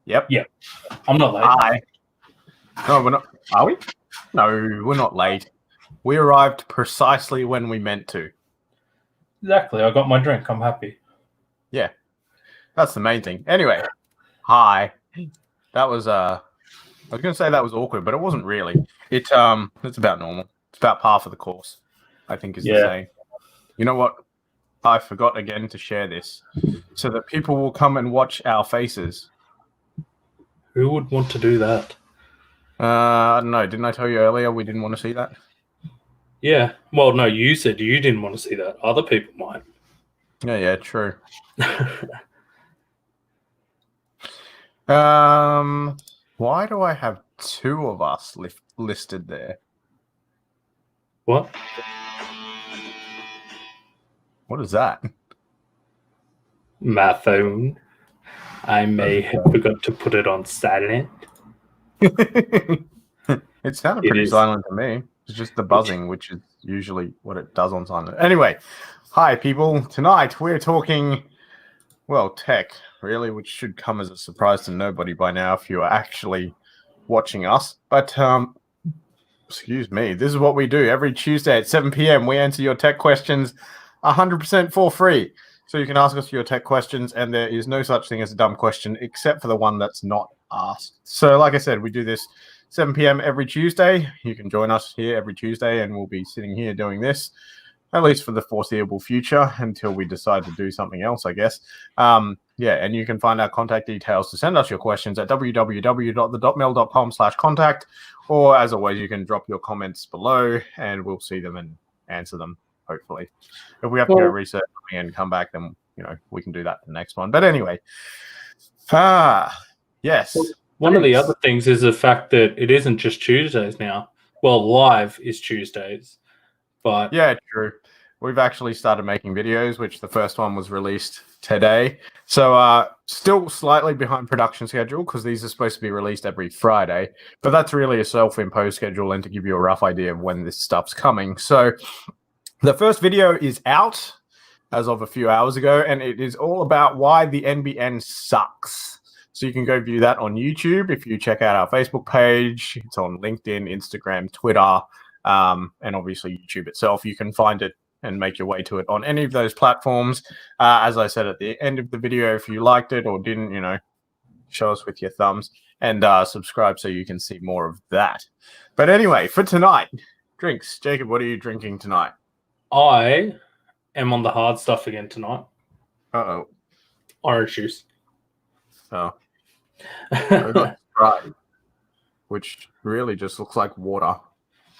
Yep. Yeah. I'm not late. Hi. No, we're not. Are we? No, we're not late. We arrived precisely when we meant to. Exactly. I got my drink. I'm happy. Yeah. That's the main thing. Anyway. Hi. That was I was gonna say that was awkward, but it wasn't really. It's about normal. It's about par for the course, I think is the saying. You know what? I forgot again to share this. So that people will come and watch our faces. Who would want to do that? I don't know. Didn't I tell you earlier we didn't want to see that? Yeah. Well, no, you said you didn't want to see that. Other people might. Yeah, true. Why do I have two of us listed there? What? What is that? My phone. I may have forgot to put it on silent. It sounded pretty silent to me. It's just the buzzing, which is usually what it does on silent. Anyway, hi people. Tonight we're talking, well, tech, really, which should come as a surprise to nobody by now if you are actually watching us. But, excuse me, this is what we do. Every Tuesday at 7 p.m. we answer your tech questions 100% for free. So you can ask us your tech questions, and there is no such thing as a dumb question except for the one that's not asked. So like I said, we do this 7 p.m. every Tuesday. You can join us here every Tuesday, and we'll be sitting here doing this, at least for the foreseeable future, until we decide to do something else, I guess. Yeah, and you can find our contact details to send us your questions at www.the.mail.com/contact, or as always, you can drop your comments below, and we'll see them and answer them, hopefully. If we have to go research and come back, then, we can do that the next one. But anyway, yes. One of the other things is the fact that it isn't just Tuesdays now. Well, live is Tuesdays, but yeah, true. We've actually started making videos, which the first one was released today. So still slightly behind production schedule because these are supposed to be released every Friday, but that's really a self-imposed schedule and to give you a rough idea of when this stuff's coming. So the first video is out as of a few hours ago, and it is all about why the NBN sucks. So you can go view that on YouTube. If you check out our Facebook page, it's on LinkedIn, Instagram, Twitter, and obviously YouTube itself. You can find it and make your way to it on any of those platforms. As I said at the end of the video, if you liked it or didn't, show us with your thumbs and subscribe so you can see more of that. But anyway, for tonight, drinks. Jacob, what are you drinking tonight? I am on the hard stuff again tonight. Uh-oh. Orange juice. Oh. I got Sprite, which really just looks like water.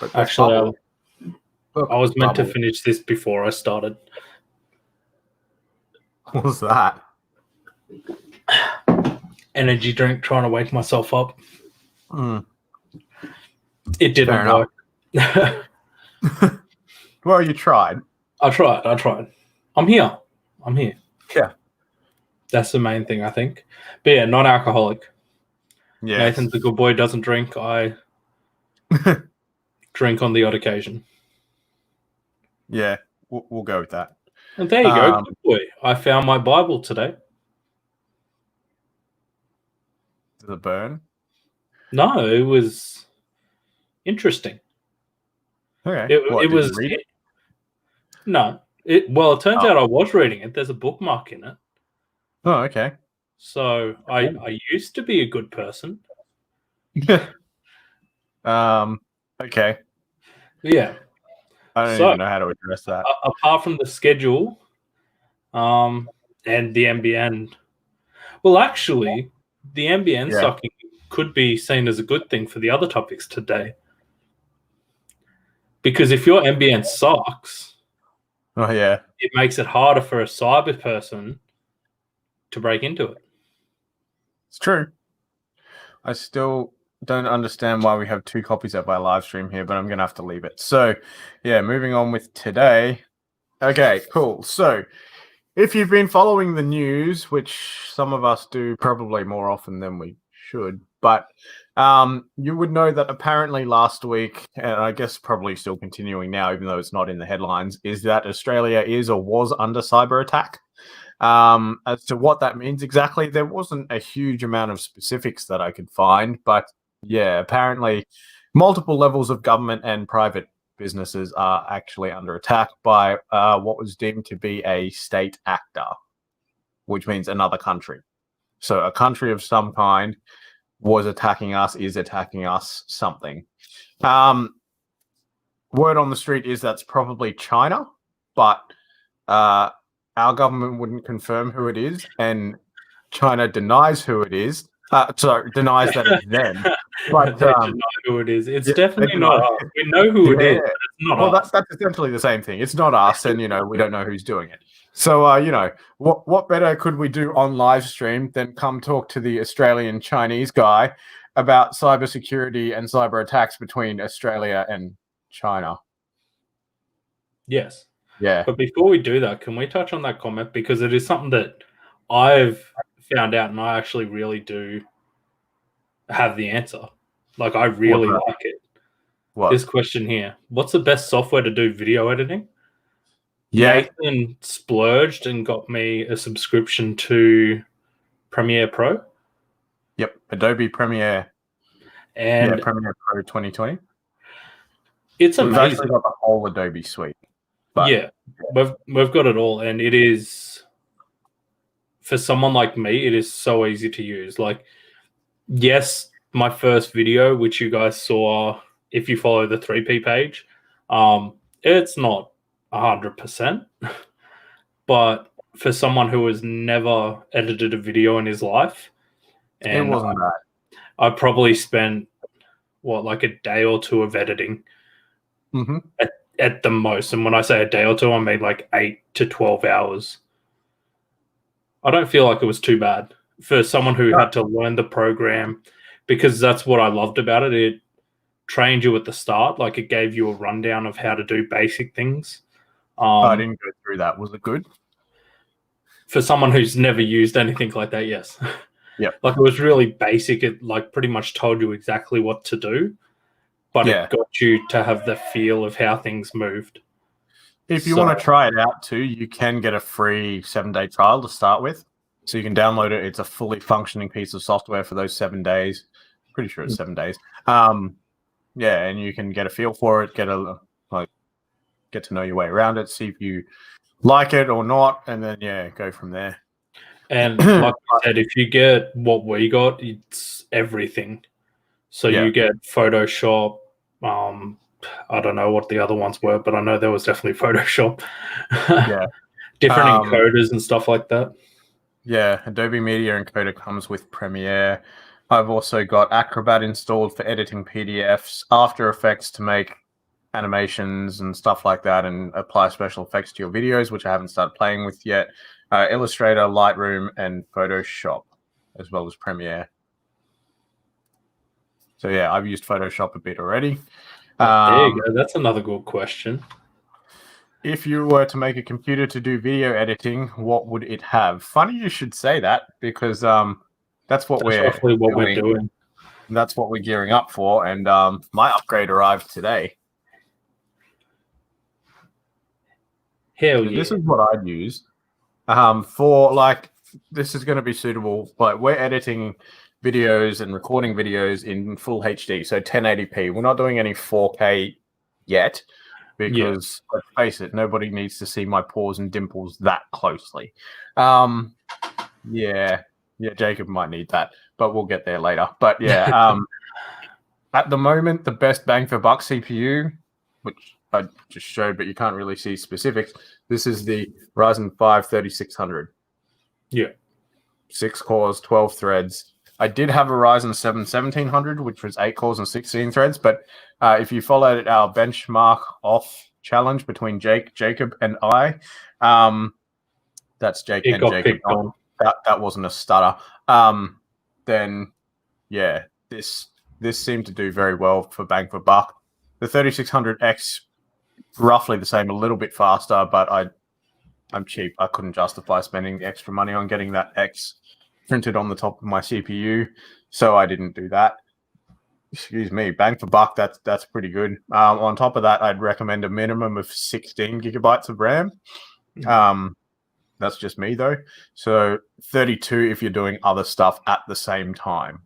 But actually, I was meant to finish this before I started. What was that? Energy drink, trying to wake myself up. It didn't work. Well, you tried. I tried. I'm here. Yeah. That's the main thing, I think. But yeah, non-alcoholic. Yeah. Nathan, the good boy, doesn't drink. I drink on the odd occasion. Yeah, we'll go with that. And there you go, good boy. I found my Bible today. Did it burn? No, it was interesting. Okay. It was. Read it? No. It turns out I was reading it. There's a bookmark in it. Oh, okay. So I used to be a good person. Okay. Yeah. I don't even know how to address that. Apart from the schedule, and the NBN. Well, actually, the NBN sucking could be seen as a good thing for the other topics today. Because if your NBN sucks, it makes it harder for a cyber person to break into it. It's true. I still don't understand why we have two copies of our live stream here, but I'm going to have to leave it. So, yeah, moving on with today. Okay, cool. So, if you've been following the news, which some of us do probably more often than we should, but you would know that apparently last week, and I guess probably still continuing now, even though it's not in the headlines, is that Australia is or was under cyber attack. As to what that means exactly, there wasn't a huge amount of specifics that I could find, but yeah, apparently multiple levels of government and private businesses are actually under attack by what was deemed to be a state actor, which means another country. So a country of some kind was attacking us, is attacking us, something. Word on the street is that's probably China, but our government wouldn't confirm who it is, and China denies who it is. Denies that it's them. But They deny who it is. It's yeah, definitely they not deny. us. We know who it is, Yeah. but it's not Well, us. that's essentially the same thing. It's not us, and we don't know who's doing it. So what better could we do on live stream than come talk to the Australian Chinese guy about cybersecurity and cyber attacks between Australia and China? Yes. Yeah. But before we do that, can we touch on that comment? Because it is something that I've found out and I actually really do have the answer. Like, I really like it. What? This question here. What's the best software to do video editing? Yeah. Nathan splurged and got me a subscription to Premiere Pro. Yep. Adobe Premiere. And Premiere Pro 2020. it's We've amazing. actually got the whole Adobe suite. But yeah, we've got it all, and it is, for someone like me, it is so easy to use. Like, yes, my first video, which you guys saw, if you follow the 3P page, it's not 100%, but for someone who has never edited a video in his life, and it wasn't bad. I probably spent like a day or two of editing at the most. And when I say a day or two, I mean like 8 to 12 hours. I don't feel like it was too bad for someone who had to learn the program, because that's what I loved about it. It trained you at the start. Like, it gave you a rundown of how to do basic things. I didn't go through that. Was it good? For someone who's never used anything like that, yes. Yeah. Like, it was really basic. It like pretty much told you exactly what to do, but it got you to have the feel of how things moved. If you want to try it out too, you can get a free 7-day trial to start with. So you can download it. It's a fully functioning piece of software for those 7 days. Pretty sure it's 7 days. Yeah, and you can get a feel for it, get to know your way around it, see if you like it or not, and then go from there. And like I said, if you get what we got, it's everything. So you get Photoshop. I don't know what the other ones were, but I know there was definitely Photoshop. Yeah. Different encoders and stuff like that. Yeah, Adobe Media Encoder comes with Premiere. I've also got Acrobat installed for editing PDFs, After Effects to make animations and stuff like that and apply special effects to your videos, which I haven't started playing with yet. Illustrator, Lightroom, and Photoshop, as well as Premiere. So yeah, I've used Photoshop a bit already. There you go. That's another good question. If you were to make a computer to do video editing, what would it have? Funny you should say that, because that's roughly what we're doing. That's what we're gearing up for, and my upgrade arrived today. Hell yeah! This is what I'd use. This is going to be suitable. Like, we're editing videos and recording videos in full HD, so 1080p. We're not doing any 4K yet, because let's face it, nobody needs to see my pores and dimples that closely. Jacob might need that, but we'll get there later. But at the moment, the best bang for buck CPU, which I just showed, but you can't really see specifics. This is the Ryzen 5 3600. Yeah. 6 cores, 12 threads. I did have a Ryzen 7 1700, which was 8 cores and 16 threads. But if you followed our benchmark off challenge between Jacob, and I, that's Jake and Jacob. That wasn't a stutter. Then, this seemed to do very well for bang for buck. The 3600X, roughly the same, a little bit faster, but I'm cheap. I couldn't justify spending the extra money on getting that X printed on the top of my CPU, so I didn't do that. Excuse me, bang for buck, that's pretty good. On top of that, I'd recommend a minimum of 16 gigabytes of RAM. That's just me though. So 32 if you're doing other stuff at the same time.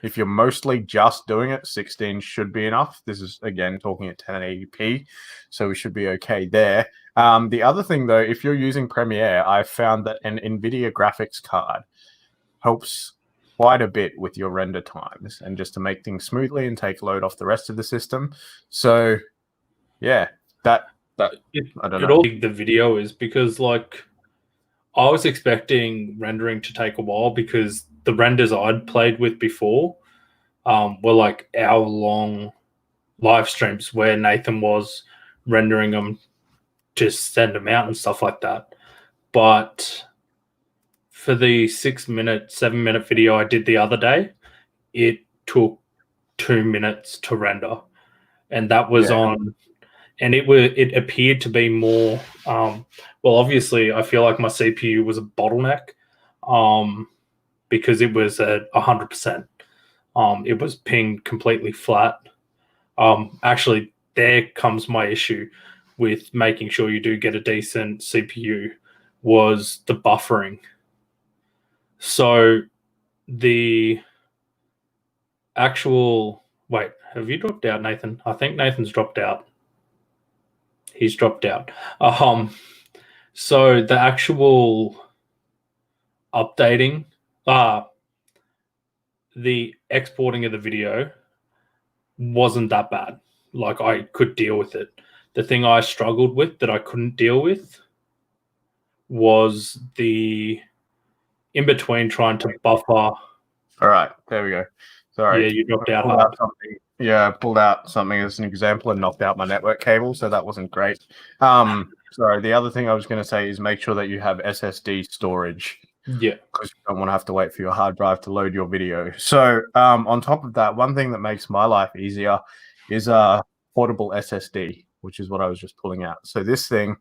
If you're mostly just doing it, 16 should be enough. This is, again, talking at 1080p, so we should be okay there. The other thing, though, if you're using Premiere, I've found that an NVIDIA graphics card helps quite a bit with your render times and just to make things smoothly and take load off the rest of the system. So, yeah, I don't know. All the video is because, like, I was expecting rendering to take a while because the renders I'd played with before were like hour-long live streams where Nathan was rendering them to send them out and stuff like that. But for the 6-minute, 7-minute video I did the other day, it took 2 minutes to render, and that was on. And it appeared to be more. Well, obviously, I feel like my CPU was a bottleneck because it was at 100%. It was pinged completely flat. Actually, there comes my issue with making sure you do get a decent CPU was the buffering. So the actual... Wait, have you dropped out, Nathan? I think Nathan's dropped out. He's dropped out. So the actual updating, the exporting of the video wasn't that bad. Like, I could deal with it. The thing I struggled with that I couldn't deal with was the in between trying to buffer. All right, there we go. Sorry. Yeah, you dropped out. I pulled out something as an example and knocked out my network cable, so that wasn't great. Sorry, the other thing I was going to say is make sure that you have SSD storage. Yeah. Because you don't want to have to wait for your hard drive to load your video. So on top of that, one thing that makes my life easier is a portable SSD, which is what I was just pulling out. So this thing,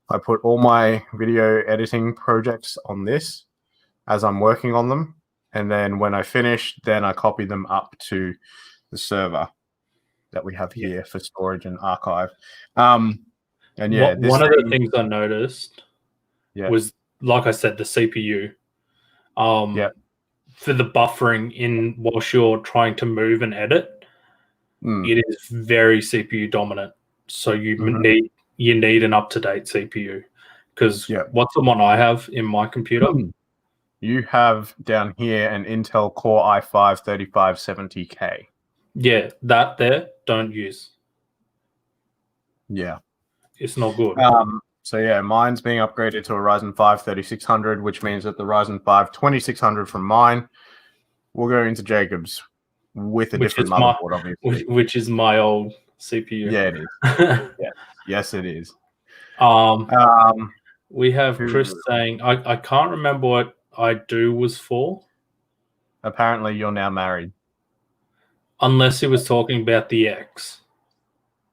I put all my video editing projects on this as I'm working on them. And then when I finish, then I copy them up to the server that we have here for storage and archive. And yeah, one of the things I noticed was, like I said, the CPU. For the buffering in whilst you're trying to move and edit, it is very CPU dominant. So you need an up-to-date CPU. Because what's the one I have in my computer? You have down here an Intel Core i5 3570K. Yeah, that there, don't use. Yeah. It's not good. So yeah, mine's being upgraded to a Ryzen 5 3600, which means that the Ryzen 5 2600 from mine will go into Jacob's with a different motherboard, obviously. Which is my old CPU. Yeah, it is. Yes, it is. We have Chris saying, I can't remember what I do was for. Apparently, you're now married. Unless he was talking about the X.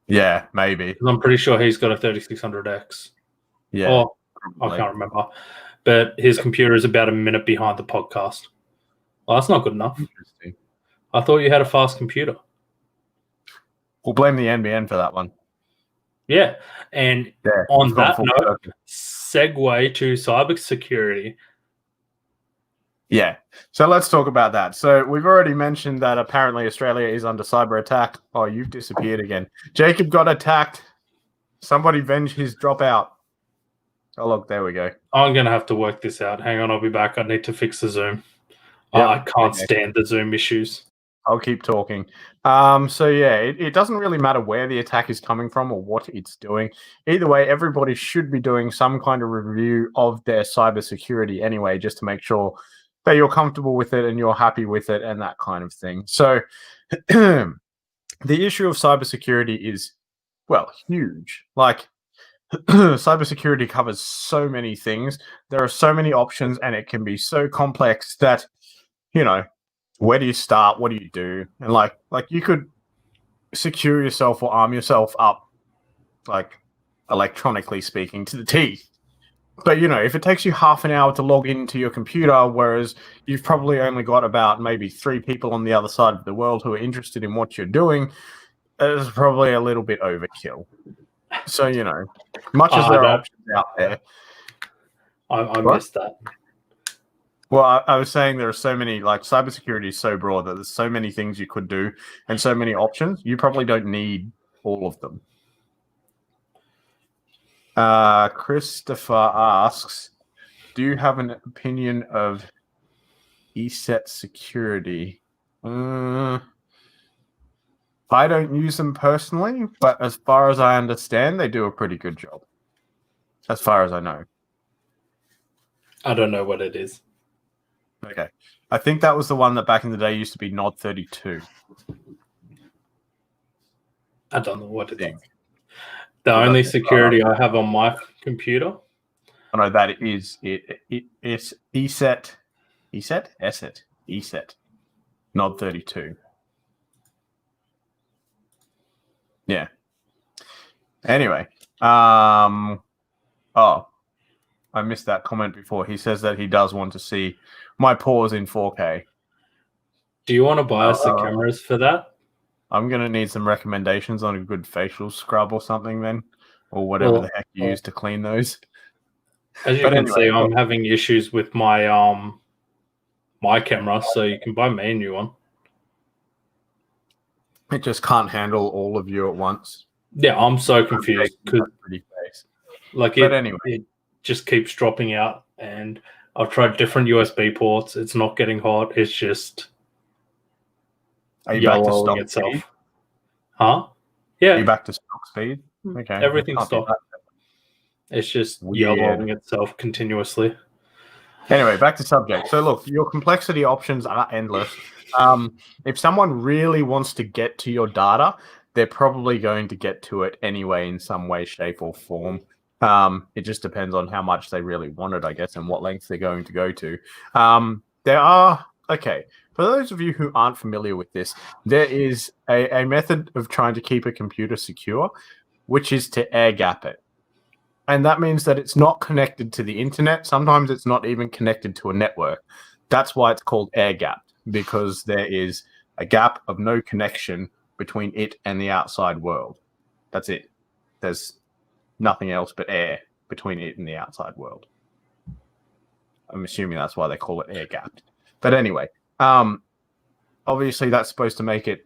Yeah, maybe. I'm pretty sure he's got a 3600X. Yeah. I can't remember. But his computer is about a minute behind the podcast. Well, that's not good enough. Interesting. I thought you had a fast computer. We'll blame the NBN for that one. Yeah. And on that note, segue to cybersecurity. Yeah. So let's talk about that. So we've already mentioned that apparently Australia is under cyber attack. Oh, you've disappeared again. Jacob got attacked. Somebody avenge his dropout. Oh, look, there we go. I'm going to have to work this out. Hang on, I'll be back. I need to fix the Zoom. I can't stand the Zoom issues. I'll keep talking. So yeah, it doesn't really matter where the attack is coming from or what it's doing. Either way, everybody should be doing some kind of review of their cybersecurity anyway, just to make sure that you're comfortable with it and you're happy with it and that kind of thing. So the issue of cybersecurity is, well, huge. Like, cybersecurity covers so many things. There are so many options and it can be so complex that, you know, where do you start? What do you do? And like you could secure yourself or arm yourself up, like electronically speaking, to the teeth. But, you know, if it takes you half an hour to log into your computer, whereas you've probably only got about maybe 3 people on the other side of the world who are interested in what you're doing, it's probably a little bit overkill. So, you know, much as there are options out there. I What? missed that. Well, I was saying there are so many, like, cybersecurity is so broad that there's so many things you could do and so many options. You probably don't need all of them. Christopher asks, do you have an opinion of ESET security? I don't use them personally, but as far as I understand, they do a pretty good job. As far as I know. I don't know what it is. Okay. I think that was the one that back in the day used to be Nod 32. I don't know what it is. Thing. The only security I have on my computer. Oh, no, that is it. It's ESET. ESET? ESET. ESET. Nod 32. Yeah. Anyway. Oh, I missed that comment before. He says that he does want to see my paws in 4K. Do you want to buy us the cameras for that? I'm going to need some recommendations on a good facial scrub or something then, or whatever the heck you use to clean those. As you can see, I'm having issues with my my camera, so you can buy me a new one. It just can't handle all of you at once. Yeah, I'm so confused because like it just keeps dropping out, and I've tried different USB ports. It's not getting hot. It's just yellowing itself. Speed? Huh? Yeah. Are you back to stock speed? Okay. Everything's stopped. It's just yellowing itself continuously. Anyway, back to subject. So look, your complexity options are endless. If someone really wants to get to your data, they're probably going to get to it anyway in some way, shape, or form. It just depends on how much they really want it, I guess, and what lengths they're going to go to. For those of you who aren't familiar with this, there is a method of trying to keep a computer secure, which is to air gap it. And that means that it's not connected to the internet. Sometimes it's not even connected to a network. That's why it's called air gapped, because there is a gap of no connection between it and the outside world. That's it. There's nothing else but air between it and the outside world. I'm assuming that's why they call it air gapped. But anyway, obviously that's supposed to make it,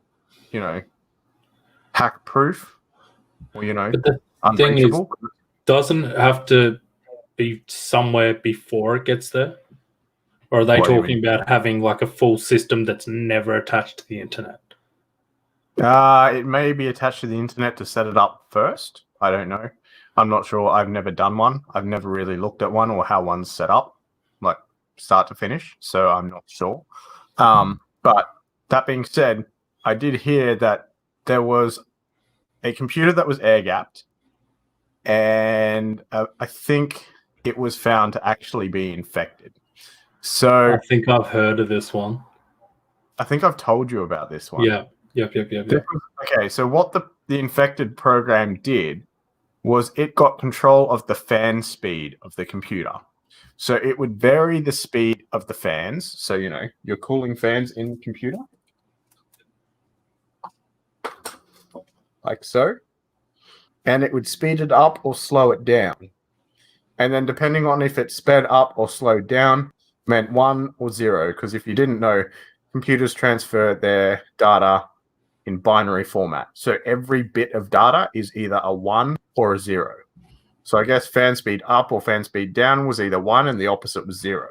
hack proof or, unbreachable. Doesn't have to be somewhere before it gets there? Or are they talking about having like a full system that's never attached to the internet? It may be attached to the internet to set it up first. I don't know. I'm not sure. I've never done one. I've never really looked at one or how one's set up, like start to finish. So I'm not sure. But that being said, I did hear that there was a computer that was air gapped. And I think it was found to actually be infected. So I think I've heard of this one. I think I've told you about this one. Yeah. Yep. Okay, so what the infected program did was it got control of the fan speed of the computer. So it would vary the speed of the fans. So, your cooling fans in the computer. Like so. And it would speed it up or slow it down. And then depending on if it sped up or slowed down, meant 1 or 0. Because if you didn't know, computers transfer their data in binary format. So every bit of data is either a 1 or a 0. So I guess fan speed up or fan speed down was either 1 and the opposite was 0.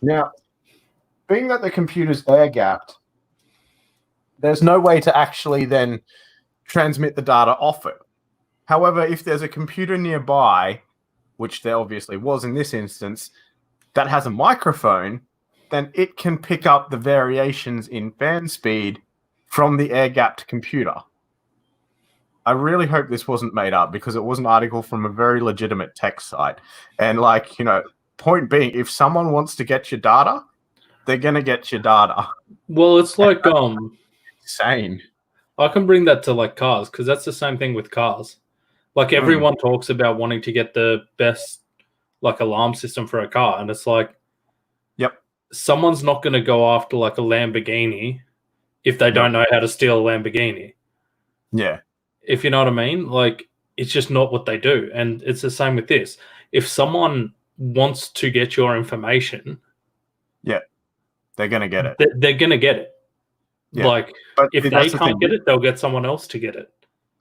Now, being that the computer's air-gapped, there's no way to actually then transmit the data off it. However, if there's a computer nearby, which there obviously was in this instance, that has a microphone, then it can pick up the variations in fan speed from the air-gapped computer. I really hope this wasn't made up because it was an article from a very legitimate tech site. And point being, if someone wants to get your data, they're going to get your data. Well, it's like insane. I can bring that to like cars because that's the same thing with cars. Like everyone talks about wanting to get the best like alarm system for a car. And it's like, someone's not going to go after like a Lamborghini if they don't know how to steal a Lamborghini. Yeah. If you know what I mean? Like, it's just not what they do. And it's the same with this. If someone wants to get your information, they're going to get it. they're going to get it. Yeah. Like, But if they can't get it, they'll get someone else to get it.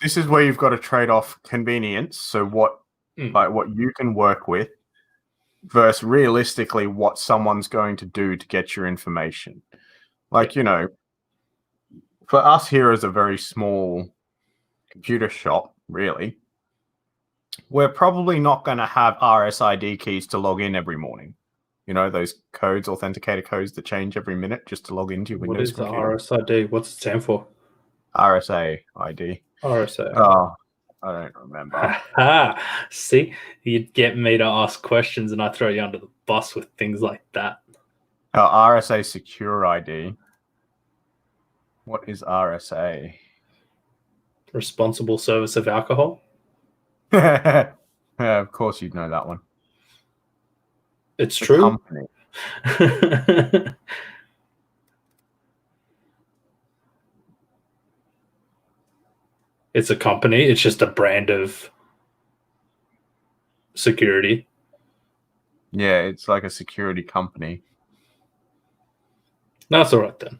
This is where you've got to trade off convenience. So what you can work with versus realistically what someone's going to do to get your information. Like, you know, for us here as a very small computer shop, really, we're probably not going to have RSID keys to log in every morning. You know, those codes, authenticator codes that change every minute just to log into your Windows computer. What is the RSID? What's it stand for? RSA ID. RSA. Oh, I don't remember. See, you'd get me to ask questions and I throw you under the bus with things like that. RSA Secure ID. What is RSA? Responsible service of alcohol? Yeah, of course you'd know that one. It's true. It's a company. It's just a brand of security. Yeah, it's like a security company. That's all right then.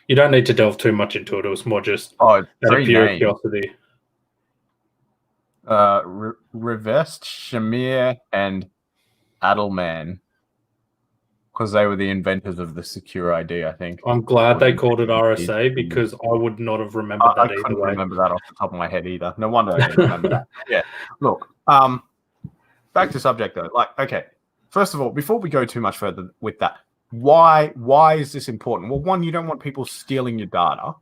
You don't need to delve too much into it. It was more just out of pure curiosity. Rivest, Shamir, and Adelman, because they were the inventors of the secure ID, I think. I'm glad they called it RSA because I would not have remembered that either way. I couldn't remember that off the top of my head either. No wonder I didn't remember that. Yeah. Look, back to subject though. Like, okay, first of all, before we go too much further with that, why is this important? Well, one, you don't want people stealing your data.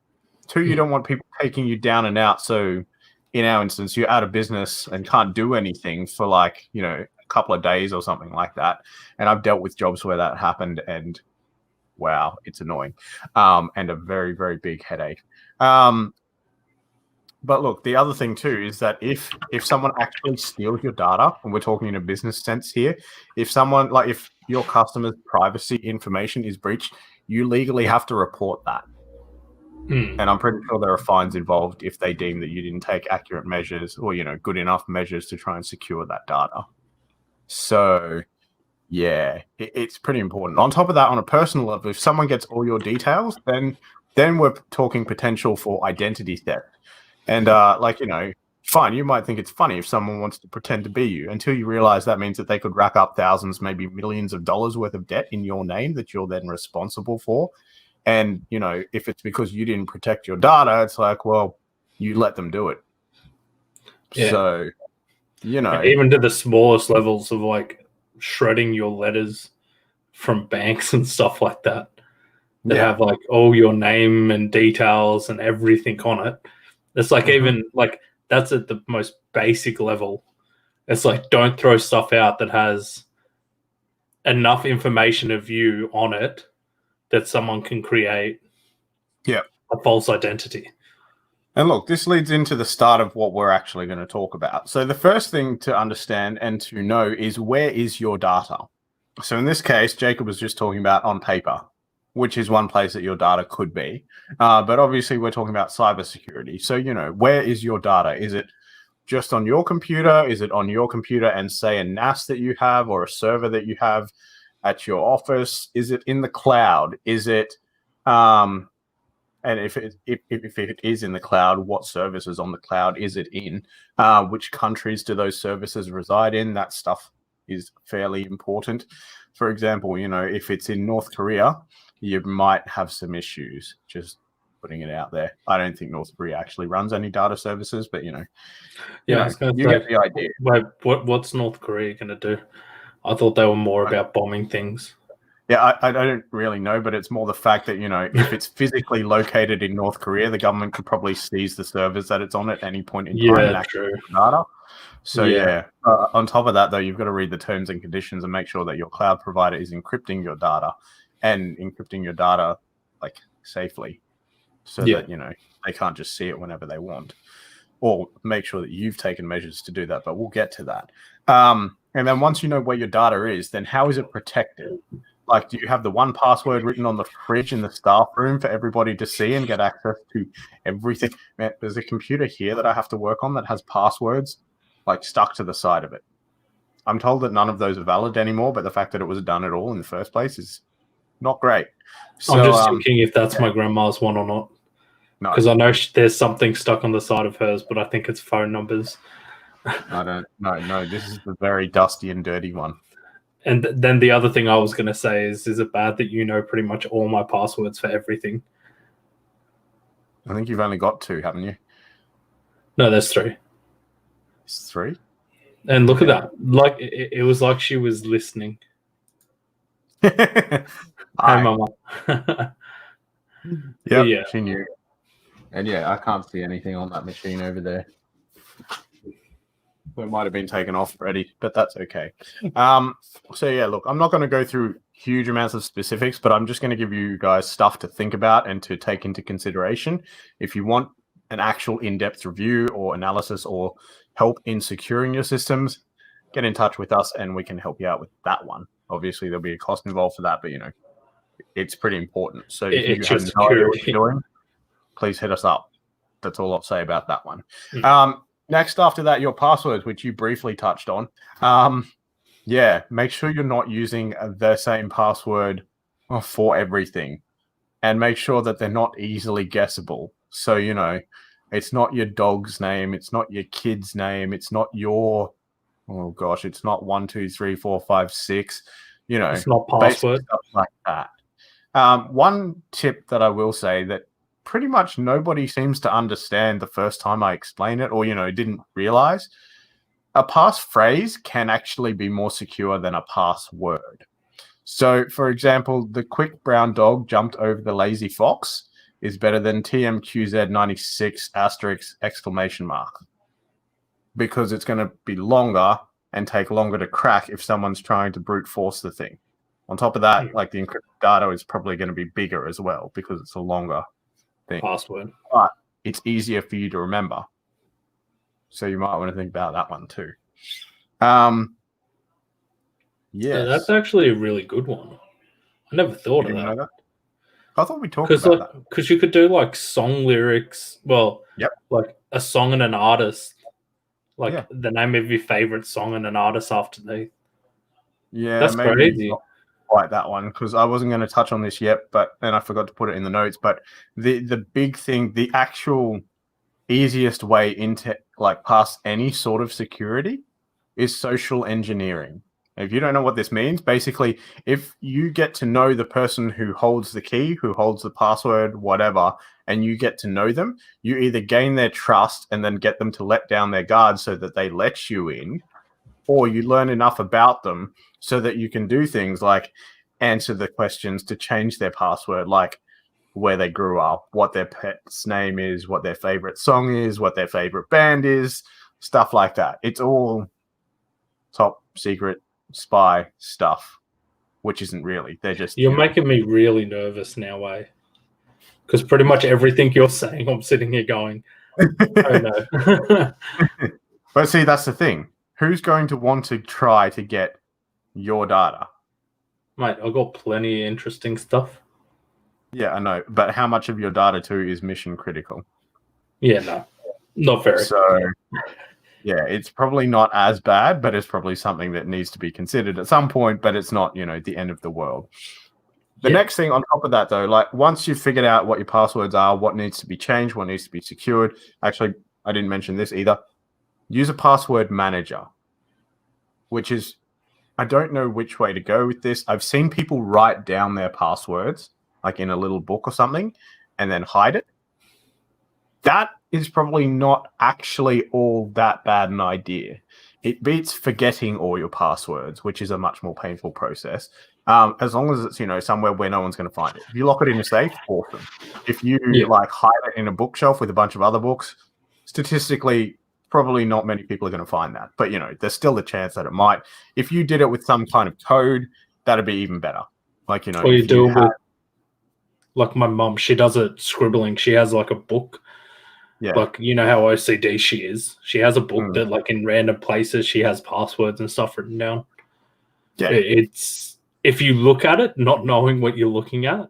Two, you don't want people taking you down and out. So in our instance, you're out of business and can't do anything for like, you know, a couple of days or something like that. And I've dealt with jobs where that happened and wow, it's annoying. And a very, very big headache. But look, the other thing too is that if someone actually steals your data, and we're talking in a business sense here, if your customer's privacy information is breached, you legally have to report that. And I'm pretty sure there are fines involved if they deem that you didn't take accurate measures or, you know, good enough measures to try and secure that data. So, yeah, it's pretty important. On top of that, on a personal level, if someone gets all your details, then we're talking potential for identity theft. And like, you know, fine, you might think it's funny if someone wants to pretend to be you until you realize that means that they could rack up thousands, maybe millions of dollars worth of debt in your name that you're then responsible for. And, you know, if it's because you didn't protect your data, it's like, well, you let them do it. Yeah. So, you know. And even to the smallest levels of like shredding your letters from banks and stuff like that have like all your name and details and everything on it. It's like even like that's at the most basic level. It's like don't throw stuff out that has enough information of you on it that someone can create a false identity. And look, this leads into the start of what we're actually going to talk about. So the first thing to understand and to know is where is your data? So in this case, Jacob was just talking about on paper, which is one place that your data could be. But obviously we're talking about cybersecurity. So, you know, where is your data? Is it just on your computer? Is it on your computer and say a NAS that you have or a server that you have at your office? Is it in the cloud? Is it, and if it is in the cloud, what services on the cloud is it in? Which countries do those services reside in? That stuff is fairly important. For example, you know, if it's in North Korea, you might have some issues. Just putting it out there. I don't think North Korea actually runs any data services, but you know, you get the idea. What's North Korea going to do? I thought they were more about bombing things. Yeah, I don't really know, but it's more the fact that, you know, if it's physically located in North Korea, the government could probably seize the servers that it's on at any point in time and access data. So, on top of that, though, you've got to read the terms and conditions and make sure that your cloud provider is encrypting your data and encrypting your data, like, safely so that, you know, they can't just see it whenever they want. Or make sure that you've taken measures to do that, but we'll get to that. And then once you know where your data is, then how is it protected? Like, do you have the one password written on the fridge in the staff room for everybody to see and get access to everything? Man, there's a computer here that I have to work on that has passwords like stuck to the side of it. I'm told that none of those are valid anymore, but the fact that it was done at all in the first place is not great. So, I'm just thinking if that's my grandma's one or not. no, Because I know there's something stuck on the side of hers, but I think it's phone numbers. I don't. No. This is the very dusty and dirty one. And then the other thing I was going to say is it bad that you know pretty much all my passwords for everything? I think you've only got 2, haven't you? No, there's 3. It's 3. And look at that. Like it was like she was listening. Hey, mama. Yep, yeah. she knew. And yeah, I can't see anything on that machine over there. It might have been taken off already, but that's okay. So yeah, look, I'm not going to go through huge amounts of specifics, but I'm just going to give you guys stuff to think about and to take into consideration. If you want an actual in-depth review or analysis or help in securing your systems, get in touch with us and we can help you out with that one. Obviously, there'll be a cost involved for that, but it's pretty important. So if you have no idea what you're doing, please hit us up. That's all I'll say about that one. Next, after that, your passwords, which you briefly touched on. Yeah, make sure you're not using the same password for everything. And make sure that they're not easily guessable. So, it's not your dog's name. It's not your kid's name. It's not your, oh gosh, it's not 1, 2, 3, 4, 5, 6. It's not password. Stuff like that. One tip that I will say that pretty much nobody seems to understand the first time I explain it or, didn't realize, a passphrase can actually be more secure than a password. So, for example, the quick brown dog jumped over the lazy fox is better than TMQZ96 asterisk exclamation mark, because it's going to be longer and take longer to crack if someone's trying to brute force the thing. On top of that, like the encrypted data is probably going to be bigger as well because it's a longer thing. Password. But it's easier for you to remember. So you might want to think about that one too. Yes. That's actually a really good one. I never thought of that. I thought we talked about that. Because you could do like song lyrics. Well, like a song and an artist. Like the name of your favorite song and an artist after they. Yeah, that's maybe crazy. Not quite that one, because I wasn't going to touch on this yet, but then I forgot to put it in the notes. But the big thing, the actual easiest way into like past any sort of security is social engineering. If you don't know what this means, basically, if you get to know the person who holds the key, who holds the password, whatever, and you get to know them, you either gain their trust and then get them to let down their guard so that they let you in, or you learn enough about them so that you can do things like answer the questions to change their password, like where they grew up, what their pet's name is, what their favorite song is, what their favorite band is, stuff like that. It's all top secret spy stuff, which isn't really. They're just. You're making me really nervous now, because pretty much everything you're saying, I'm sitting here going, oh no. But see, that's the thing. Who's going to want to try to get your data? Mate, I've got plenty of interesting stuff. Yeah, I know. But how much of your data too is mission critical? Yeah, no. Not very. So, yeah, it's probably not as bad, but it's probably something that needs to be considered at some point, but it's not, the end of the world. The next thing on top of that, though, like once you've figured out what your passwords are, what needs to be changed, what needs to be secured. Actually, I didn't mention this either. Use a password manager, which is, I don't know which way to go with this. I've seen people write down their passwords, like in a little book or something, and then hide it. That is probably not actually all that bad an idea. It beats forgetting all your passwords, which is a much more painful process. As long as it's, somewhere where no one's going to find it. If you lock it in a safe, awesome. If you like hide it in a bookshelf with a bunch of other books, statistically, probably not many people are going to find that. But, there's still the chance that it might. If you did it with some kind of code, that'd be even better. Like, or you do it with, like my mum, she does it scribbling. She has like a book. Yeah. Like, you know how OCD she is. She has a book that, like, in random places, she has passwords and stuff written down. Yeah. It's, if you look at it, not knowing what you're looking at,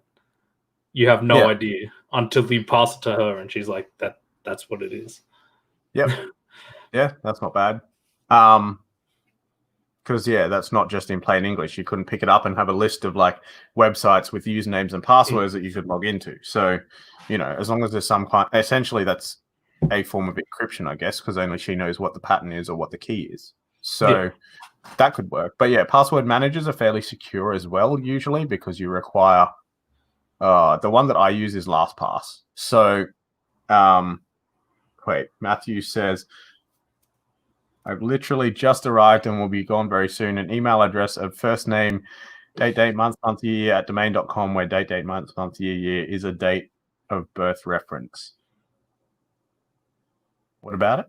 you have no idea until you pass it to her and she's like, that's what it is. Yep. Yeah, that's not bad. Because because that's not just in plain English. You couldn't pick it up and have a list of like websites with usernames and passwords that you could log into. So, as long as there's some kind, essentially that's a form of encryption, I guess, because only she knows what the pattern is or what the key is. So that could work. But password managers are fairly secure as well, usually, because you require the one that I use is LastPass. So, Matthew says, I've literally just arrived and will be gone very soon. An email address of first name, date, month, year at domain.com, where date, month, year is a date of birth reference. What about it?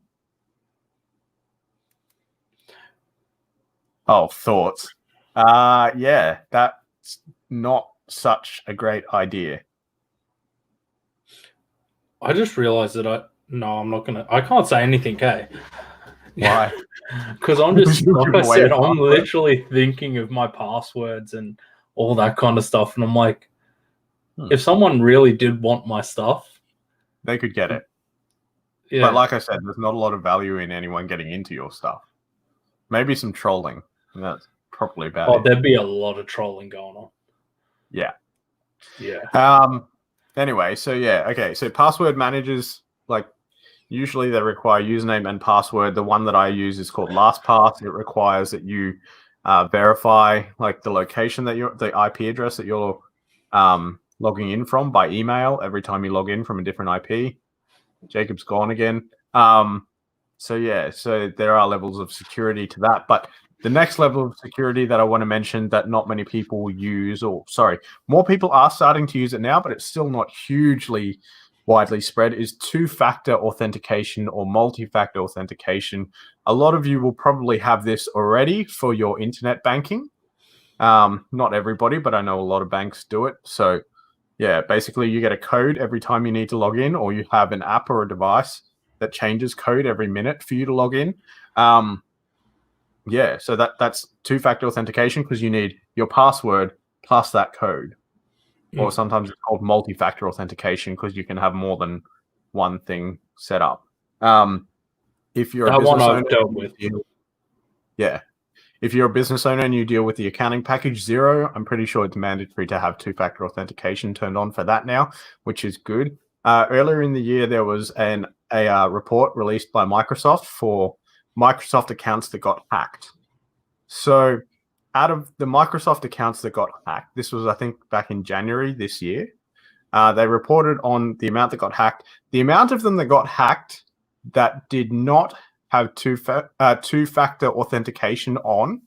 Oh, thoughts. That's not such a great idea. I just realized that I'm not going to, I can't say anything, okay? Why? Because I'm just, like I said, I'm literally thinking of my passwords and all that kind of stuff. And I'm like, if someone really did want my stuff, they could get it. Yeah. But like I said, there's not a lot of value in anyone getting into your stuff. Maybe some trolling. That's probably about it. There'd be a lot of trolling going on. Yeah. Yeah. Anyway, so password managers, like, usually they require username and password. The one that I use is called LastPass. It requires that you verify like the location that the IP address that you're logging in from by email every time you log in from a different IP. Jacob's gone again. So there are levels of security to that. But the next level of security that I want to mention that not many people use, more people are starting to use it now, but it's still not hugely widely spread, is two-factor authentication or multi-factor authentication. A lot of you will probably have this already for your internet banking. Not everybody, but I know a lot of banks do it. So basically you get a code every time you need to log in, or you have an app or a device that changes code every minute for you to log in. So that's two-factor authentication because you need your password plus that code. Or sometimes it's called multi-factor authentication because you can have more than one thing set up. If you're a business owner, if you're a business owner and you deal with the accounting package 0, I'm pretty sure it's mandatory to have two-factor authentication turned on for that now, which is good. Earlier in the year, there was a report released by Microsoft for Microsoft accounts that got hacked. So out of the Microsoft accounts that got hacked, this was, I think, back in January this year, they reported on the amount that got hacked. The amount of them that got hacked that did not have two-factor authentication on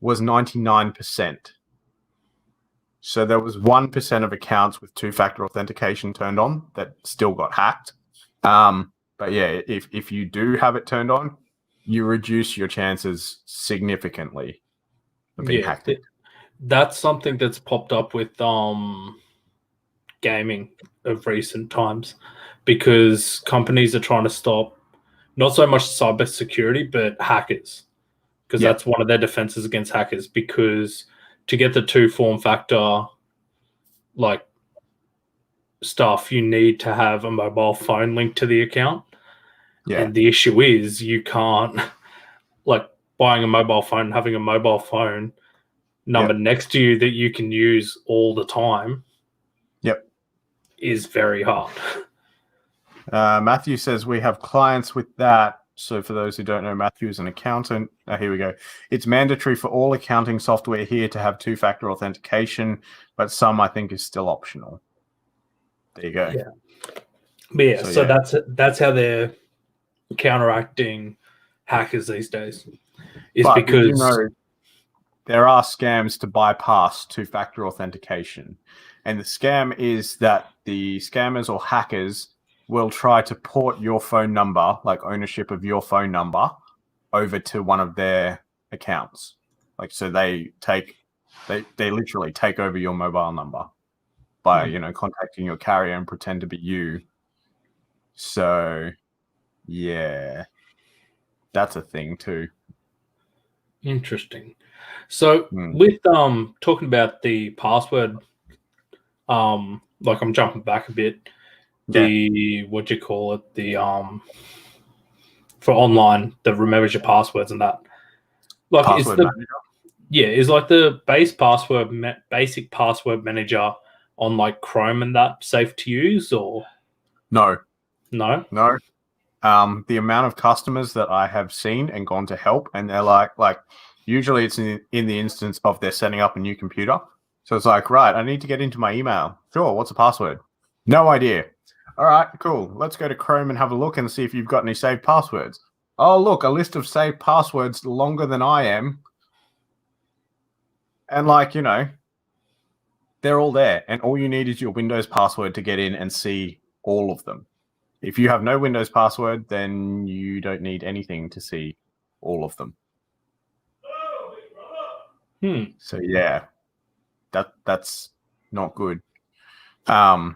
was 99%. So there was 1% of accounts with two-factor authentication turned on that still got hacked. But if you do have it turned on, you reduce your chances significantly of being hacked. That's something that's popped up with gaming of recent times, because companies are trying to stop not so much cybersecurity, but hackers, because that's one of their defenses against hackers. Because to get the two-form factor like stuff, you need to have a mobile phone linked to the account. And the issue is you can't, like, buying a mobile phone, having a mobile phone number next to you that you can use all the time is very hard. Matthew says we have clients with that. So for those who don't know, Matthew is an accountant. Here we go. It's mandatory for all accounting software here to have two-factor authentication, but some I think is still optional. There you go. So that's how they're counteracting hackers these days. Because there are scams to bypass two-factor authentication. And the scam is that the scammers or hackers will try to port your phone number, like ownership of your phone number, over to one of their accounts. Like, so they literally take over your mobile number by, contacting your carrier and pretend to be you. So, that's a thing too. Interesting. So with talking about the password, like I'm jumping back a bit. What do you call it? For online that remembers your passwords and that. Like password manager. is like the basic password manager on like Chrome and that safe to use, or No. no? The amount of customers that I have seen and gone to help, and they're like usually it's in the instance of they're setting up a new computer. So it's like, right, I need to get into my email. Sure, what's the password? No idea. All right, cool. Let's go to Chrome and have a look and see if you've got any saved passwords. Oh, look, a list of saved passwords longer than I am. And they're all there. And all you need is your Windows password to get in and see all of them. If you have no Windows password, then you don't need anything to see all of them. So yeah, that's not good. And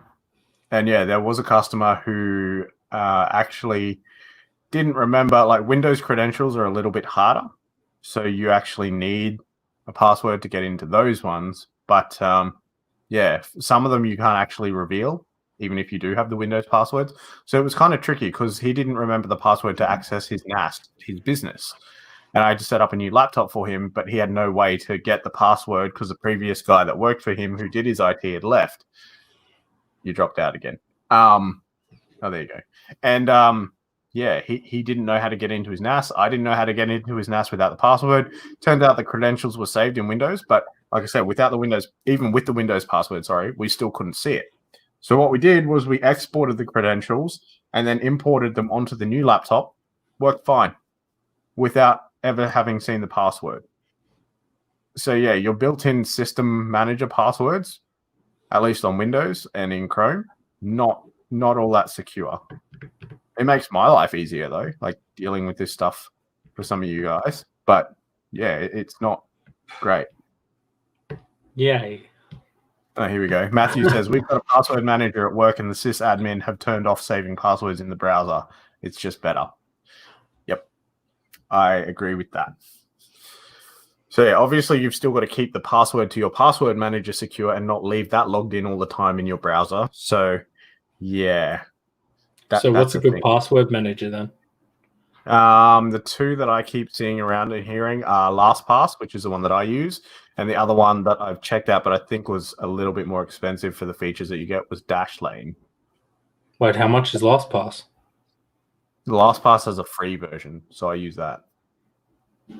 yeah, there was a customer who actually didn't remember, like, Windows credentials are a little bit harder. So you actually need a password to get into those ones. But yeah, some of them you can't actually reveal, even if you do have the Windows passwords. So it was kind of tricky because he didn't remember the password to access his NAS, his business. And I just set up a new laptop for him, but he had no way to get the password because the previous guy that worked for him who did his IT had left. You dropped out again. Oh, there you go. And yeah, he didn't know how to get into his NAS. I didn't know how to get into his NAS without the password. Turned out the credentials were saved in Windows, but like I said, without the Windows, even with the Windows password, we still couldn't see it. So what we did was we exported the credentials and then imported them onto the new laptop. Worked fine without ever having seen the password. So yeah, your built-in system manager passwords, at least on Windows and in Chrome, not all that secure. It makes my life easier though, like dealing with this stuff for some of you guys. But yeah, it's not great. Yeah. Oh, here we go. Matthew says, we've got a password manager at work and the sysadmin have turned off saving passwords in the browser. It's just better. Yep. I agree with that. So yeah, obviously you've still got to keep the password to your password manager secure and not leave that logged in all the time in your browser. So yeah. So what's a good password manager then? The two that I keep seeing around and hearing are LastPass, which is the one that I use, and the other one that I've checked out, but I think was a little bit more expensive for the features that you get, was Dashlane. Wait, how much is LastPass? LastPass has a free version, so I use that.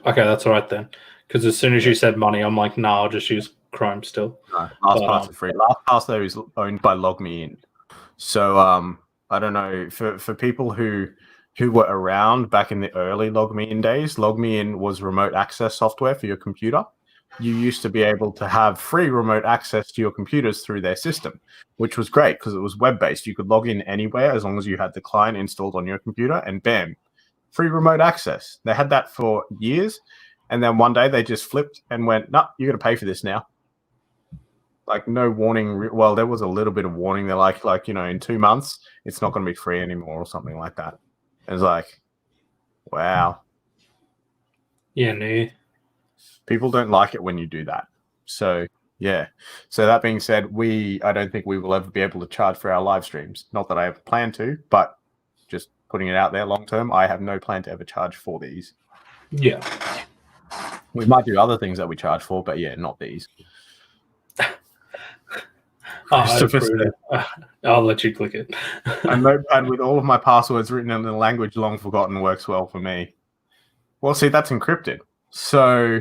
Okay, that's all right then. Because as soon as you said money, I'm like, nah, I'll just use Chrome still. No, LastPass is free. LastPass though is owned by LogMeIn, so I don't know for people who were around back in the early LogMeIn days. LogMeIn was remote access software for your computer. You used to be able to have free remote access to your computers through their system, which was great because it was web-based. You could log in anywhere as long as you had the client installed on your computer, and bam, free remote access. They had that for years, and then one day they just flipped and went, "No, you got to pay for this now." Like, no warning. Well, there was a little bit of warning. They're like in 2 months, it's not going to be free anymore or something like that. It's like, wow. Yeah, no. People don't like it when you do that. So yeah. So that being said, I don't think we will ever be able to charge for our live streams. Not that I have a plan to, but just putting it out there long term, I have no plan to ever charge for these. Yeah. We might do other things that we charge for, but yeah, not these. I'll let you click it. A notepad with all of my passwords written in a language long forgotten works well for me. Well, see, that's encrypted. So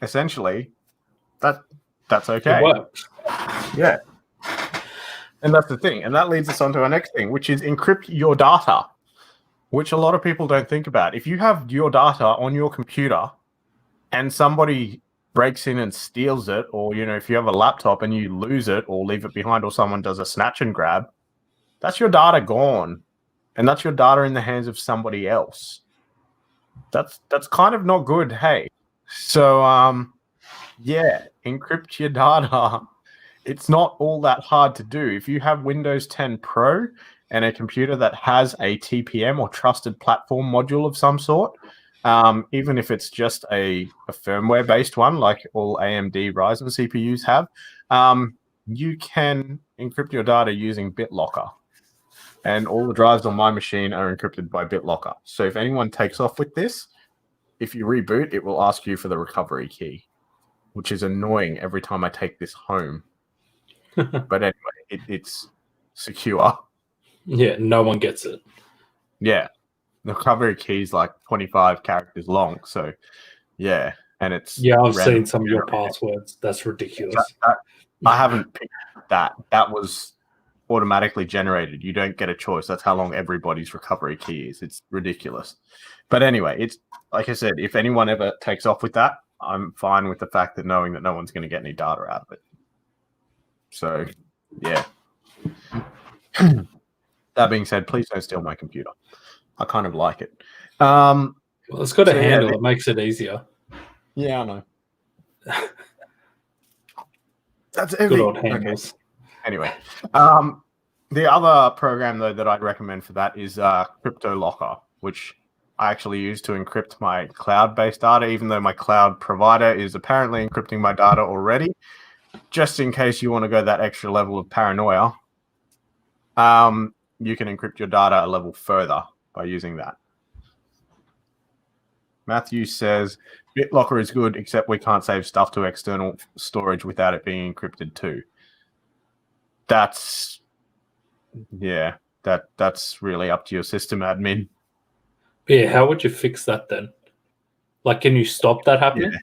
essentially, that's okay. It works. Yeah. And that's the thing. And that leads us on to our next thing, which is encrypt your data, which a lot of people don't think about. If you have your data on your computer and somebody breaks in and steals it, or if you have a laptop and you lose it or leave it behind, or someone does a snatch and grab, that's your data gone, and that's your data in the hands of somebody else. That's kind of not good. Hey, so yeah, encrypt your data. It's not all that hard to do. If you have Windows 10 Pro and a computer that has a TPM or trusted platform module of some sort, even if it's just a firmware-based one, like all AMD Ryzen CPUs have, you can encrypt your data using BitLocker. And all the drives on my machine are encrypted by BitLocker. So if anyone takes off with this, if you reboot, it will ask you for the recovery key, which is annoying every time I take this home. But anyway, it's secure. Yeah, no one gets it. Yeah. The recovery key is like 25 characters long. So, yeah. And it's. Yeah, I've random seen some of your passwords. That's ridiculous. I haven't picked that. That was automatically generated. You don't get a choice. That's how long everybody's recovery key is. It's ridiculous. But anyway, it's like I said, if anyone ever takes off with that, I'm fine with the fact that knowing that no one's going to get any data out of it. So, yeah. That being said, please don't steal my computer. I kind of like it. Well, it's got a handle. It makes it easier. Yeah, I know. That's good old handles. Okay. Anyway, the other program though that I'd recommend for that is Crypto Locker, which I actually use to encrypt my cloud-based data, even though my cloud provider is apparently encrypting my data already. Just in case you want to go that extra level of paranoia, you can encrypt your data a level further by using that. Matthew says, BitLocker is good, except we can't save stuff to external storage without it being encrypted too. That's really up to your system admin. Yeah, how would you fix that then? Like, can you stop that happening?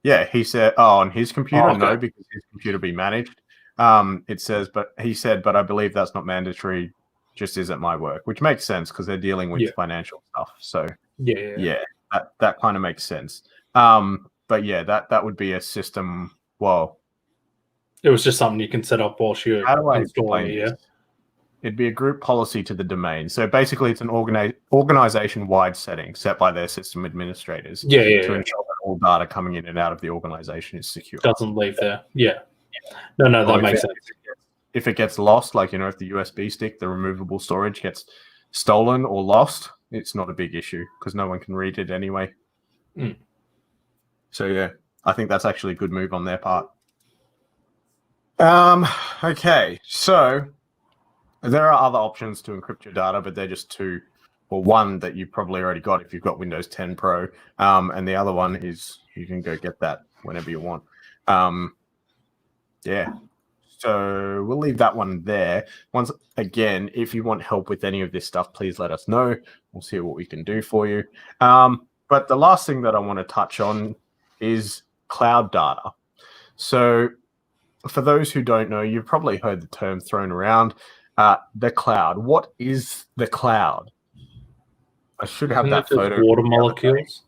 Yeah, he said, on his computer, no, because his computer be managed. It says, but he said, but I believe that's not mandatory, just is at my work, which makes sense because they're dealing with financial stuff. So yeah, that kind of makes sense. But yeah, that would be a system. Well, it was just something you can set up whilst you're installing it. Yeah, it'd be a group policy to the domain. So basically, it's an organization-wide setting set by their system administrators. To ensure that all data coming in and out of the organization is secure. Doesn't leave there. Yeah. No, that makes sense. If it gets lost, like, if the USB stick, the removable storage gets stolen or lost, it's not a big issue because no one can read it anyway. So yeah, I think that's actually a good move on their part. Okay, so there are other options to encrypt your data, but they're just two. Well, one that you've probably already got if you've got Windows 10 Pro, and the other one is you can go get that whenever you want. Yeah. So we'll leave that one there. Once again, if you want help with any of this stuff, please let us know. We'll see what we can do for you. But the last thing that I want to touch on is cloud data. So for those who don't know, you've probably heard the term thrown around, the cloud. What is the cloud? I should have that photo. Water molecules.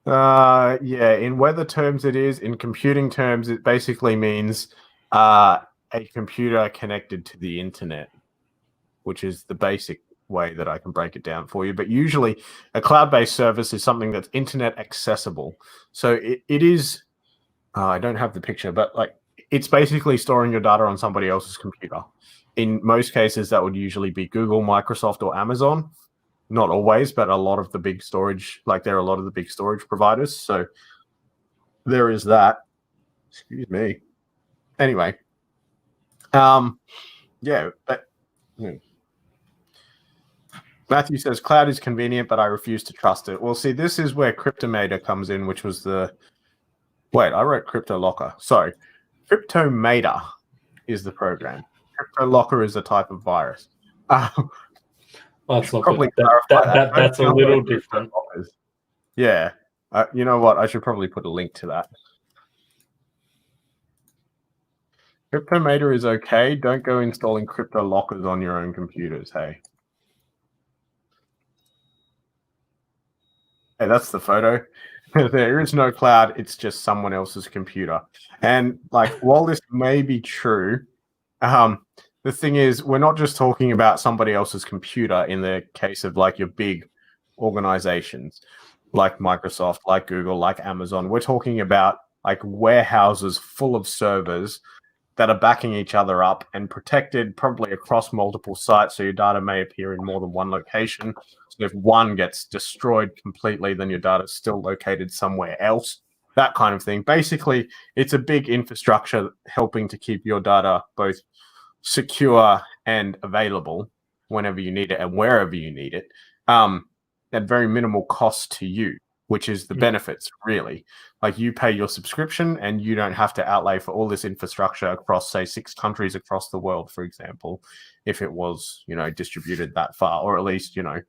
Yeah, in weather terms it is. In computing terms, it basically means a computer connected to the internet, which is the basic way that I can break it down for you. But usually a cloud-based service is something that's internet accessible. So it is, I don't have the picture, but like it's basically storing your data on somebody else's computer. In most cases, that would usually be Google, Microsoft, or Amazon. Not always, but a lot of the big storage, like there are a lot of the big storage providers. So there is that. Excuse me. Anyway, yeah, but Matthew says cloud is convenient, but I refuse to trust it. Well, see, this is where Cryptomator comes in, which was the wait. I wrote Crypto Locker. Sorry, Cryptomator is the program. Crypto Locker is a type of virus. Well, that's not probably that's a little different. Yeah, you know what? I should probably put a link to that. Cryptomator is okay. Don't go installing crypto lockers on your own computers, hey. Hey, that's the photo. There is no cloud. It's just someone else's computer. And like, while this may be true, the thing is, we're not just talking about somebody else's computer in the case of like your big organizations like Microsoft, like Google, like Amazon. We're talking about like warehouses full of servers that are backing each other up and protected probably across multiple sites. So your data may appear in more than one location. So if one gets destroyed completely, then your data is still located somewhere else. That kind of thing. Basically, it's a big infrastructure helping to keep your data both secure and available whenever you need it and wherever you need it, at very minimal cost to you. which is the benefits, really. Like, you pay your subscription and you don't have to outlay for all this infrastructure across, say, 6 countries across the world, for example, if it was, distributed that far, or at least, your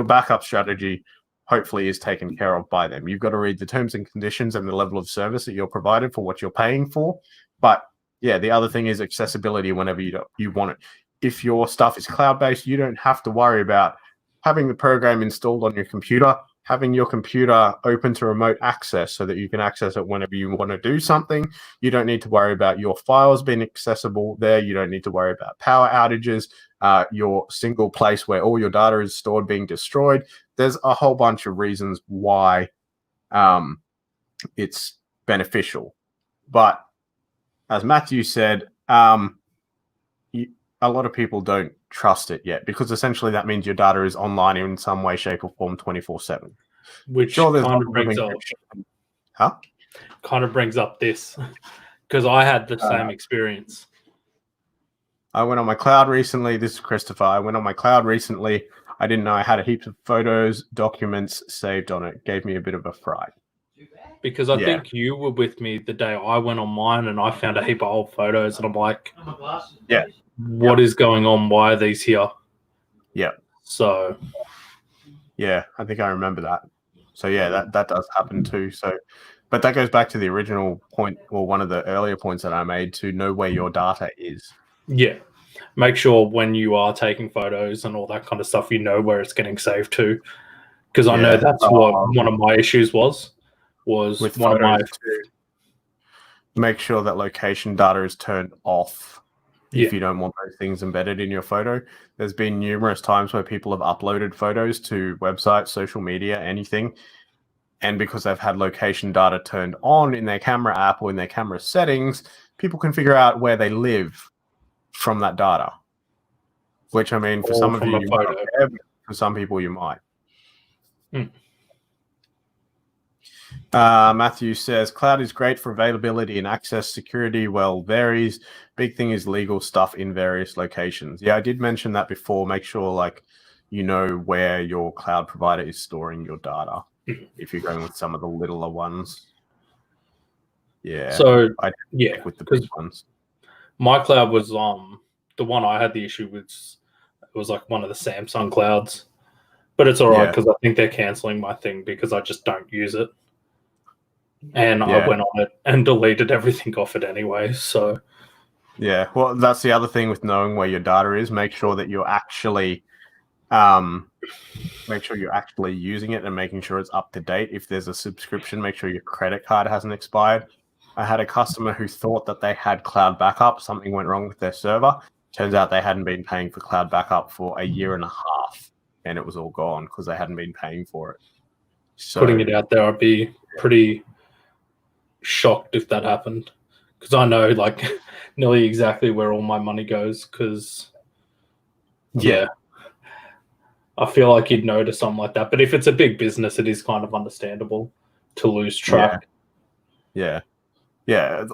backup strategy hopefully is taken care of by them. You've got to read the terms and conditions and the level of service that you're provided for what you're paying for. But yeah, the other thing is accessibility whenever you want it. If your stuff is cloud-based, you don't have to worry about having the program installed on your computer, having your computer open to remote access so that you can access it whenever you want to do something. You don't need to worry about your files being accessible there. You don't need to worry about power outages, your single place where all your data is stored being destroyed. There's a whole bunch of reasons why it's beneficial. But as Matthew said, a lot of people don't trust it yet, because essentially that means your data is online in some way, shape, or form 24/7. Which Sure, there's kind of brings up, kind of brings up this, because I had the same experience. I went on my cloud recently. This is Christopher. I went on my cloud recently. I didn't know I had a heap of photos, documents saved on it. Gave me a bit of a fright. Because I think you were with me the day I went on mine, and I found a heap of old photos, and I'm like, yeah, what is going on? Why are these here? Yeah. So, yeah, I think I remember that. So yeah, that does happen too. So, but that goes back to the original point, or one of the earlier points that I made, to know where your data is. Yeah. Make sure when you are taking photos and all that kind of stuff, you know where it's getting saved to. Because I know that's what one of my issues was with one of my... to make sure that location data is turned off if you don't want those things embedded in your photo. There's been numerous times where people have uploaded photos to websites, social media, anything, and because they've had location data turned on in their camera app or in their camera settings, people can figure out where they live from that data. Which, I mean, for some of you, might not care, but for some people, you might. Matthew says, cloud is great for availability and access. Security, well, varies. Big thing is legal stuff in various locations. Yeah, I did mention that before. Make sure, like, you know where your cloud provider is storing your data if you're going with some of the littler ones. Yeah. So, I stick with the big ones. My cloud was the one I had the issue with. It was like one of the Samsung clouds, but it's all right because I think they're canceling my thing because I just don't use it. And I went on it and deleted everything off it anyway. So, yeah, well, that's the other thing with knowing where your data is. Make sure that you're actually, using it and making sure it's up to date. If there's a subscription, make sure your credit card hasn't expired. I had a customer who thought that they had cloud backup. Something went wrong with their server. Turns out they hadn't been paying for cloud backup for 1.5 years, and it was all gone because they hadn't been paying for it. So, putting it out there, I'd be pretty shocked if that happened, because I know like nearly exactly where all my money goes. Because I feel like you'd notice something like that. But if it's a big business, it is kind of understandable to lose track. Yeah.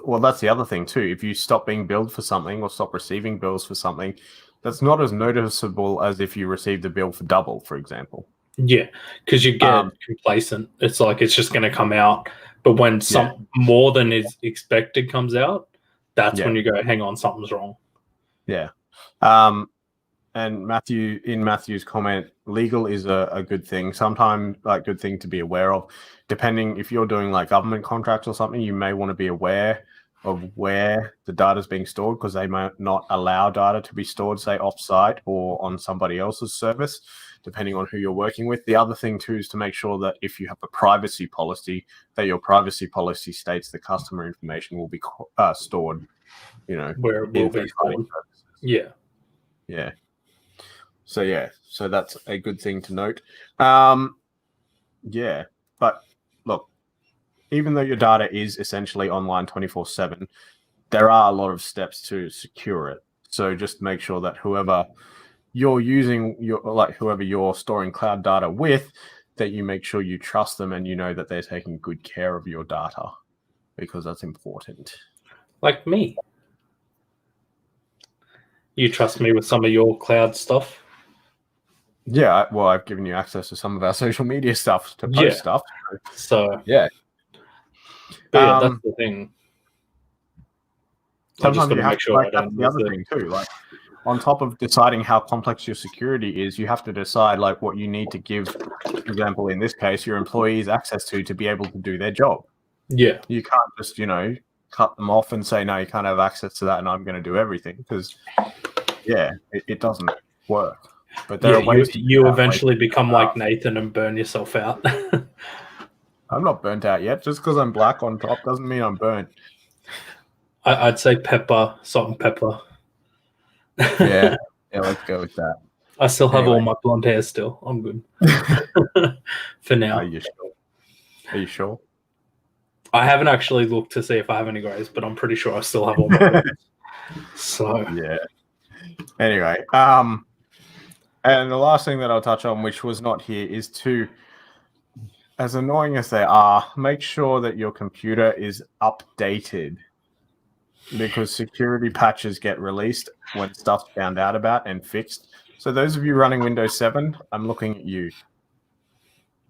Well, that's the other thing too. If you stop being billed for something or stop receiving bills for something, that's not as noticeable as if you received a bill for double, for example. Yeah, because you get complacent. It's like it's just going to come out. But when some more than is expected comes out, that's when you go, hang on, something's wrong. Yeah. And Matthew's comment, legal is a good thing. Sometimes like good thing to be aware of. Depending if you're doing like government contracts or something, you may want to be aware of where the data is being stored, because they might not allow data to be stored, say, off-site or on somebody else's service, depending on who you're working with. The other thing too is to make sure that if you have a privacy policy, that your privacy policy states the customer information will be stored, where it will be stored. Yeah. So that's a good thing to note. But look, even though your data is essentially online 24/7, there are a lot of steps to secure it. So just make sure that whoever you're whoever you're storing cloud data with, that you make sure you trust them and you know that they're taking good care of your data, because that's important. Like me. You trust me with some of your cloud stuff? Yeah, well, I've given you access to some of our social media stuff to post Yeah. stuff. So Yeah. but yeah, that's the thing. I just Sometimes got you to have make to, sure like, I that's don't the miss other it. thing too. Like, on top of deciding how complex your security is, you have to decide like what you need to give, for example, in this case, your employees access to be able to do their job. Yeah. You can't just, cut them off and say, no, you can't have access to that and I'm going to do everything, because, yeah, it doesn't work. But there Yeah, are ways to do you that, eventually ways to become cover like up. Nathan and burn yourself out. I'm not burnt out yet. Just because I'm black on top doesn't mean I'm burnt. I'd say pepper, salt and pepper. Yeah, let's go with that. I still have Anyway. all my blonde hair still. I'm good. For now. Are you sure? Are you sure? I haven't actually looked to see if I have any grays, but I'm pretty sure I still have all my blondes. So Yeah. Anyway, and the last thing that I'll touch on, which was not here, is to, as annoying as they are, make sure that your computer is updated, because security patches get released when stuff's found out about and fixed. So those of you running Windows 7, I'm looking at you.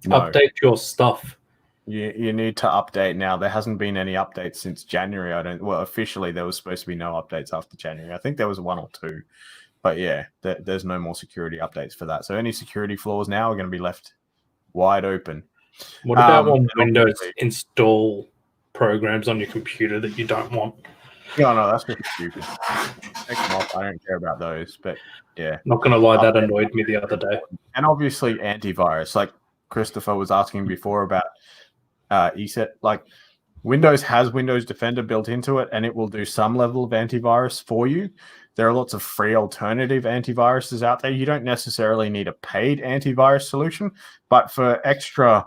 No. Update your stuff. You need to update now. There hasn't been any updates since January. Officially there was supposed to be no updates after January. I think there was 1 or 2. But yeah, there's no more security updates for that. So any security flaws now are going to be left wide open. What about when Windows install programs on your computer that you don't want? Yeah, no, that's just stupid. Take them off. I don't care about those. But yeah. Not going to lie, that annoyed me the other day. And obviously antivirus. Like Christopher was asking before about ESET. Like, Windows has Windows Defender built into it, and it will do some level of antivirus for you. There are lots of free alternative antiviruses out there. You don't necessarily need a paid antivirus solution, but for extra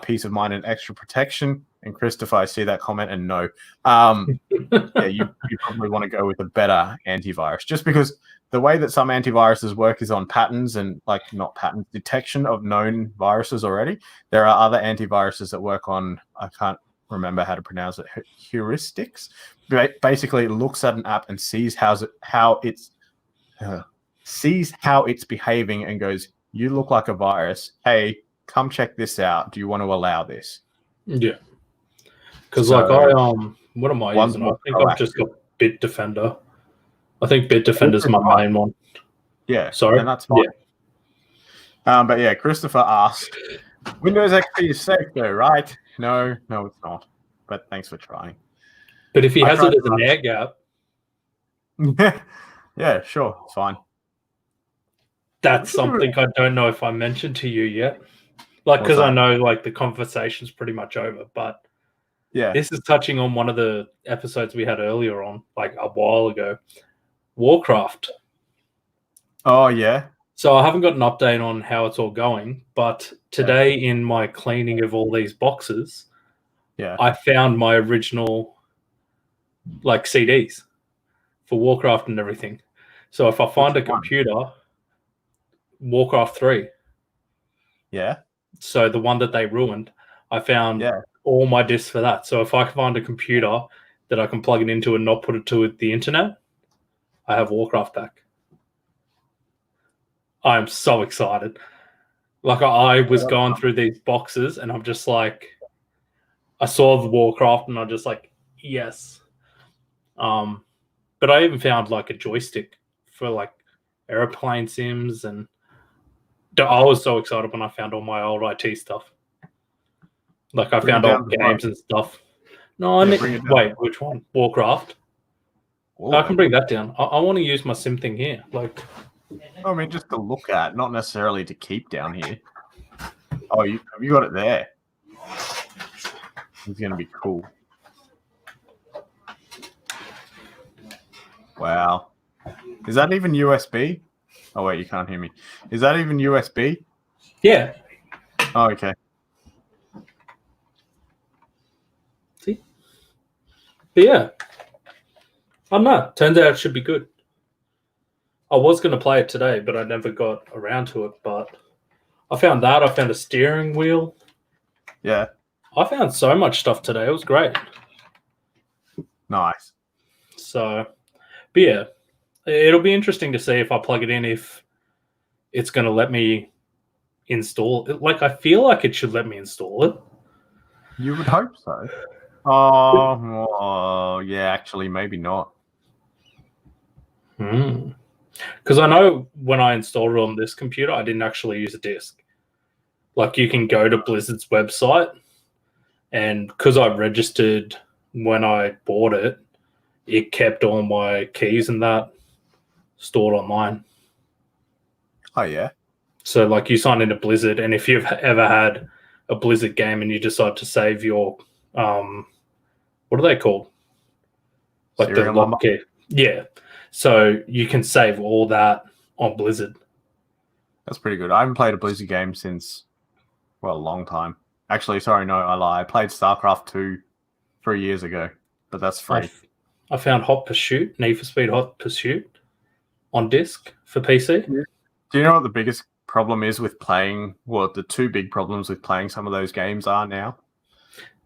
peace of mind and extra protection, and Christopher, I see that comment, and no, yeah, you probably want to go with a better antivirus, just because the way that some antiviruses work is on patterns and not patterns, detection of known viruses already. There are other antiviruses that work on, I can't remember how to pronounce it, heuristics. Basically, it looks at an app and sees how it's behaving and goes, you look like a virus. Hey, come check this out. Do you want to allow this? Yeah. Because what am I using? I think I've just got Bitdefender. I think Bitdefender's my main one. Yeah. Sorry. And that's fine. Yeah. But yeah, Christopher asked, Windows XP is safe though, right? No, it's not. But thanks for trying. But if he has it as an air gap. Yeah, sure. It's fine. That's something I don't know if I mentioned to you yet. Because I know the conversation's pretty much over, but yeah, this is touching on one of the episodes we had earlier on, a while ago. Warcraft. Oh, yeah. So I haven't got an update on how it's all going, but today in my cleaning of all these boxes, I found my original CDs for Warcraft and everything. So if I find a computer, Warcraft 3. Yeah. So the one that they ruined, I found all my discs for that. So if I can find a computer that I can plug it into and not put it to the internet, I have Warcraft back. I'm so excited. I was going through these boxes and I'm just I saw the Warcraft and I'm just yes. But I even found a joystick for airplane sims, and I was so excited when I found all my old IT stuff. I found old games and stuff. No, wait, which one? Warcraft. Oh, I can bring that down. I want to use my sim thing here. I mean, just to look at, not necessarily to keep down here. Oh, have you got it there? It's gonna be cool. Wow. Is that even USB? Oh wait, you can't hear me. Is that even USB? Yeah. Oh, okay. See? But yeah. I don't know. Turns out it should be good. I was going to play it today, but I never got around to it. But I found that. I found a steering wheel. Yeah. I found so much stuff today. It was great. Nice. So, but yeah, it'll be interesting to see if I plug it in, if it's going to let me install it. Like, I feel like it should let me install it. You would hope so. Oh, yeah, actually, maybe not. Because I know when I installed it on this computer, I didn't actually use a disk. Like, you can go to Blizzard's website, and because I registered when I bought it, it kept all my keys and that stored online. Oh, yeah. So, like, you sign into Blizzard, and if you've ever had a Blizzard game and you decide to save your, what are they called? Like Serial the lock number? key. Yeah. So you can save all that on Blizzard. That's pretty good. I haven't played a Blizzard game since, well, a long time. Actually, sorry, no, I lie. I played StarCraft 2 3 years ago, but that's free. I found Hot Pursuit, Need for Speed Hot Pursuit on disc for PC. Yeah. Do you know what the biggest problem is with playing? Well, the two big problems with playing some of those games are now?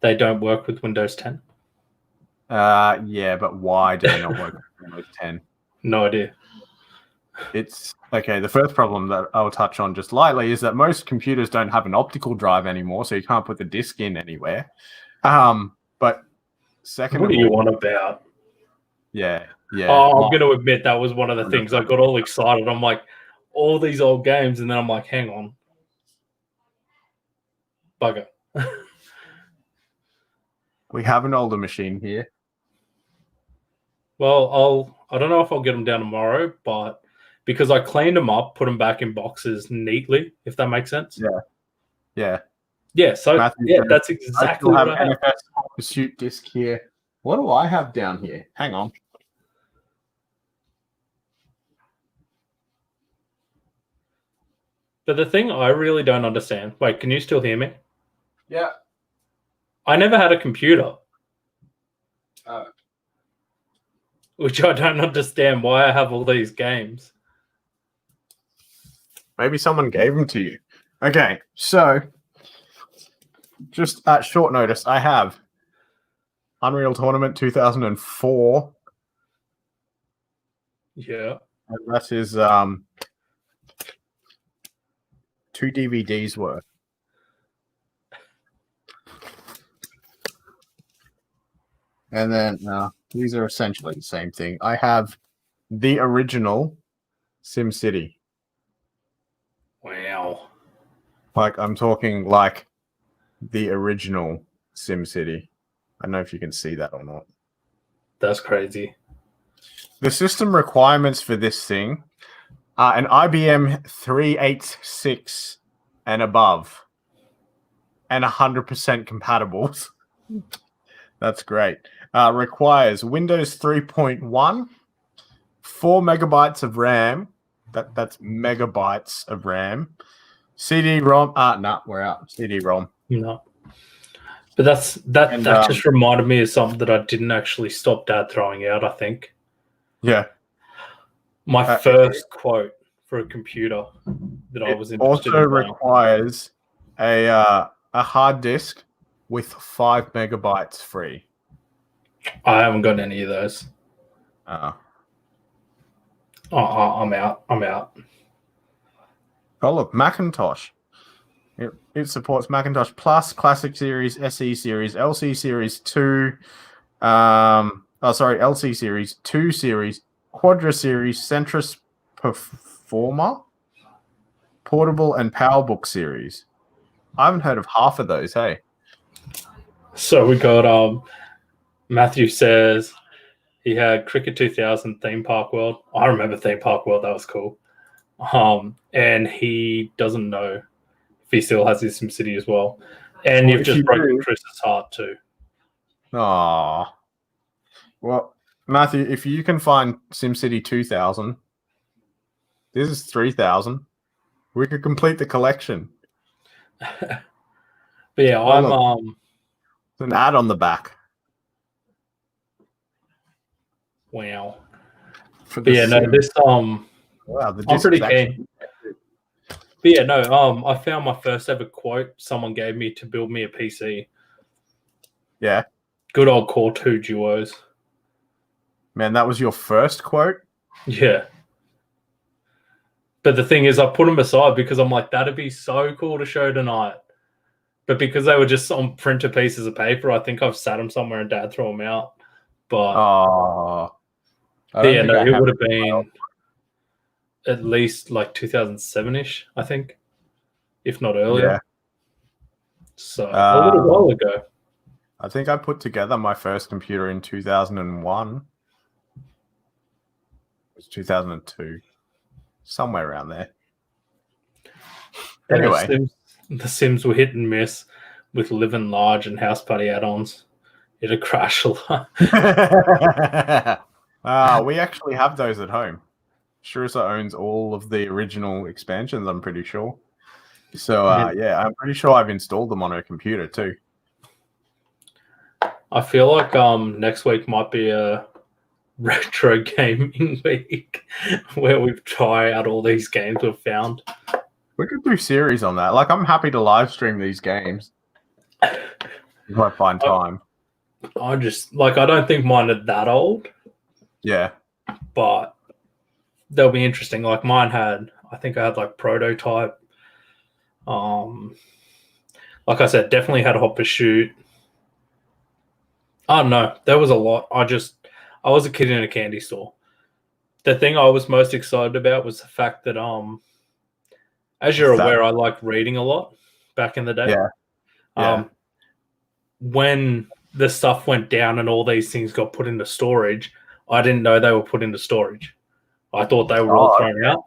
They don't work with Windows 10. Yeah, but why do they not work with Windows 10? No idea. It's okay. The first problem that I'll touch on just lightly is that most computers don't have an optical drive anymore, so you can't put the disk in anywhere. But second, What are you on about? Yeah. Oh, I'm going to admit that was one of the things I got all excited. I'm like, all these old games, and then I'm like, hang on, bugger. We have an older machine here. Well, I don't know if I'll get them down tomorrow, but because I cleaned them up, put them back in boxes neatly, if that makes sense. Yeah. So Matthew, that's exactly what I have. NFS Pursuit disc here. What do I have down here? Hang on. But the thing I really don't understand. Wait, can you still hear me? Yeah. I never had a computer. Which I don't understand why I have all these games. Maybe someone gave them to you. Okay, so just at short notice, I have Unreal Tournament 2004. Yeah. And that is 2 DVDs worth. And then these are essentially the same thing. I have the original SimCity. Wow. Like, I'm talking like the original SimCity. I don't know if you can see that or not. That's crazy. The system requirements for this thing are an IBM 386 and above, and 100% compatible. That's great. Requires Windows 3.1, 4 megabytes of RAM. That's megabytes of RAM. CD-ROM. We're out. CD-ROM. No. But that just reminded me of something that I didn't actually stop Dad throwing out, I think. Yeah. My first quote for a computer that I was interested in. Also requires a hard disk with 5 megabytes free. I haven't got any of those. I'm out. Oh, look, Macintosh. It supports Macintosh Plus, Classic Series, SE Series, LC Series 2, LC Series, 2 Series, Quadra Series, Centrus Performer, Portable, and PowerBook Series. I haven't heard of half of those, hey? So we got Matthew says he had Cricket 2000 Theme Park World. I remember Theme Park World. That was cool. And he doesn't know if he still has his SimCity as well. And you've just broken Chris's heart too. Aww. Well, Matthew, if you can find SimCity 2000, this is 3000. We could complete the collection. But yeah, there's an ad on the back. Wow. But yeah, no, this wow, I'm pretty keen. But yeah, no, I found my first ever quote someone gave me to build me a PC. Yeah. Good old Core 2 Duos. Man, that was your first quote? Yeah. But the thing is, I put them aside because I'm like, that'd be so cool to show tonight. But because they were just on printer pieces of paper, I think I've sat them somewhere and Dad threw them out. But I no, it would have been at least like 2007-ish, I think, if not earlier. Yeah. So a little while ago. I think I put together my first computer in 2001. It was 2002, somewhere around there. Anyway, the Sims were hit and miss with Living Large and House Party add-ons. It'd crash a lot. We actually have those at home. Sharissa owns all of the original expansions, I'm pretty sure. So, yeah, I'm pretty sure I've installed them on her computer too. I feel like next week might be a retro gaming week where we try out all these games we've found. We could do series on that. Like, I'm happy to live stream these games if I find time. I just, like, I don't think mine are that old. Yeah. But they'll be interesting. Like, mine had, I think I had, like, Prototype. Like I said, definitely had Hot Pursuit. Oh, no, there was a lot. I was a kid in a candy store. The thing I was most excited about was the fact that, as you're aware, I liked reading a lot back in the day. Yeah. When the stuff went down and all these things got put into storage, I didn't know they were put into storage. I thought they were all thrown out.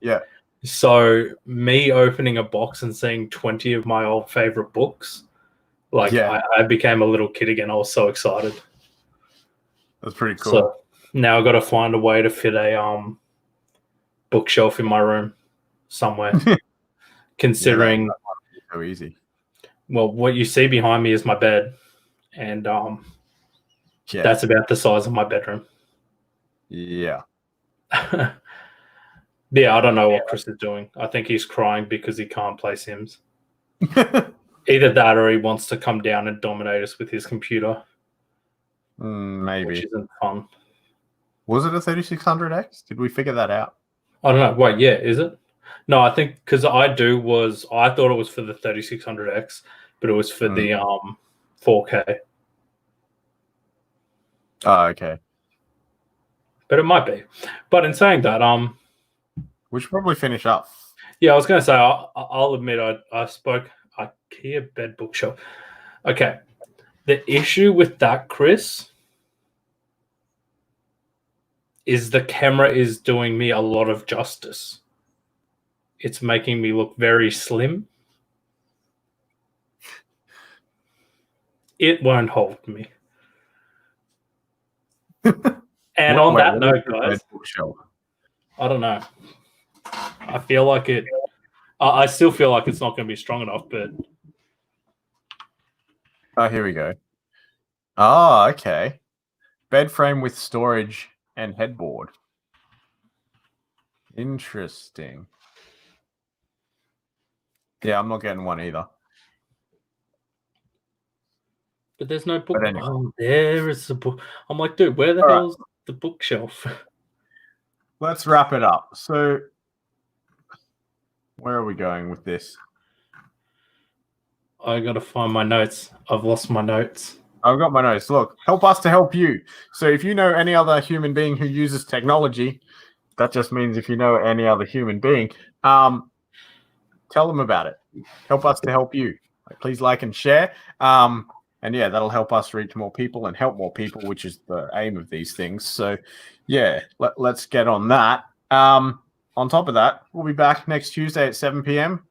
Yeah. So me opening a box and seeing 20 of my old favorite books, like I became a little kid again. I was so excited. That's pretty cool. So now I've got to find a way to fit a bookshelf in my room somewhere. Considering so easy. Well, what you see behind me is my bed, and that's about the size of my bedroom. Yeah. Yeah, I don't know what Chris is doing. I think he's crying because he can't play Sims. Either that or he wants to come down and dominate us with his computer. Maybe. Which isn't fun. Was it a 3600X? Did we figure that out? I don't know. Wait, yeah, is it? No, I think because I thought it was for the 3600X, but it was for the 4K. Oh, okay. But it might be. But in saying that, we should probably finish up. Yeah, I was going to say, I'll admit I spoke IKEA bed bookshelf. Okay. The issue with that, Chris, is the camera is doing me a lot of justice. It's making me look very slim. It won't hold me. And on that note, guys, I don't know. I feel like it. I still feel like it's not going to be strong enough, but. Oh, here we go. Oh, okay. Bed frame with storage and headboard. Interesting. Yeah, I'm not getting one either. But there's no book. Anyway. Oh, there is a book. I'm like, dude, where the hell's the bookshelf? Let's wrap it up. So, where are we going with this? I got to find my notes. I've lost my notes. I've got my notes. Look, help us to help you. So if you know any other human being who uses technology, that just means if you know any other human being, tell them about it. Help us to help you. Please like and share. And yeah, that'll help us reach more people and help more people, which is the aim of these things. So yeah, let's get on that. On top of that, we'll be back next Tuesday at 7 p.m.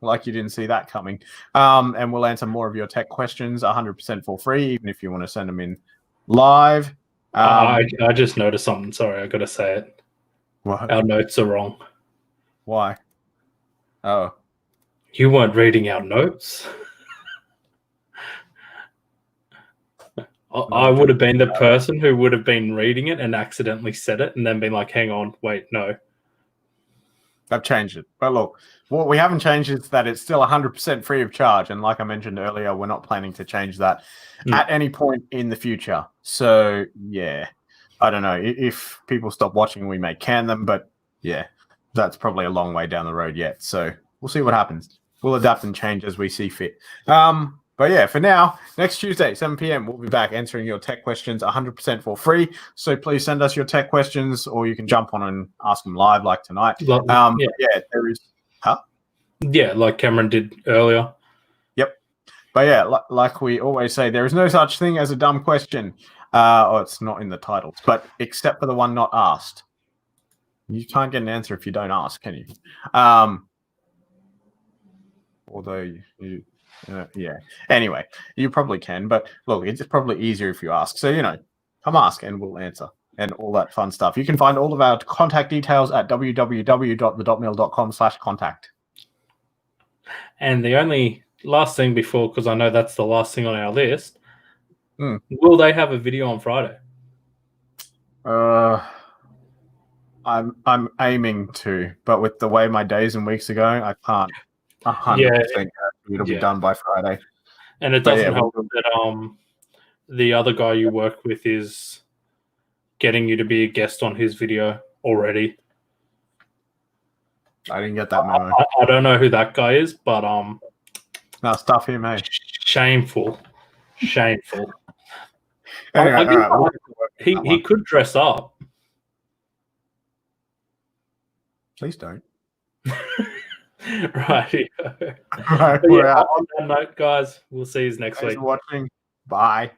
Like you didn't see that coming. And we'll answer more of your tech questions 100% for free, even if you want to send them in live. I just noticed something. Sorry, I got to say it. What? Our notes are wrong. Why? Oh. You weren't reading our notes. I would have been the person who would have been reading it and accidentally said it and then been like, hang on, wait, no. I've changed it. But look, what we haven't changed is that it's still 100% free of charge. And like I mentioned earlier, we're not planning to change that at any point in the future. So, yeah, I don't know. If people stop watching, we may can them. But, yeah, that's probably a long way down the road yet. So we'll see what happens. We'll adapt and change as we see fit. But yeah, for now, next Tuesday, 7 p.m., we'll be back answering your tech questions 100% for free. So please send us your tech questions, or you can jump on and ask them live like tonight. Yeah, there is... Huh? Yeah, like Cameron did earlier. Yep. But yeah, like we always say, there is no such thing as a dumb question. Or it's not in the titles, but except for the one not asked. You can't get an answer if you don't ask, can you? Although you yeah. Anyway, you probably can, but look, it's probably easier if you ask. So, come ask and we'll answer and all that fun stuff. You can find all of our contact details at www.thedotmill.com/contact. And the only last thing before, because I know that's the last thing on our list, will they have a video on Friday? I'm aiming to, but with the way my days and weeks are going, I can't 100% it'll be done by Friday. And it doesn't help that the other guy you work with is getting you to be a guest on his video already. I didn't get that memo. I don't know who that guy is, but no, stuff him, hey. Shameful. Anyway, he could dress up. Please don't. Right. Right, On that note, guys, we'll see you next week. Thanks for watching. Bye.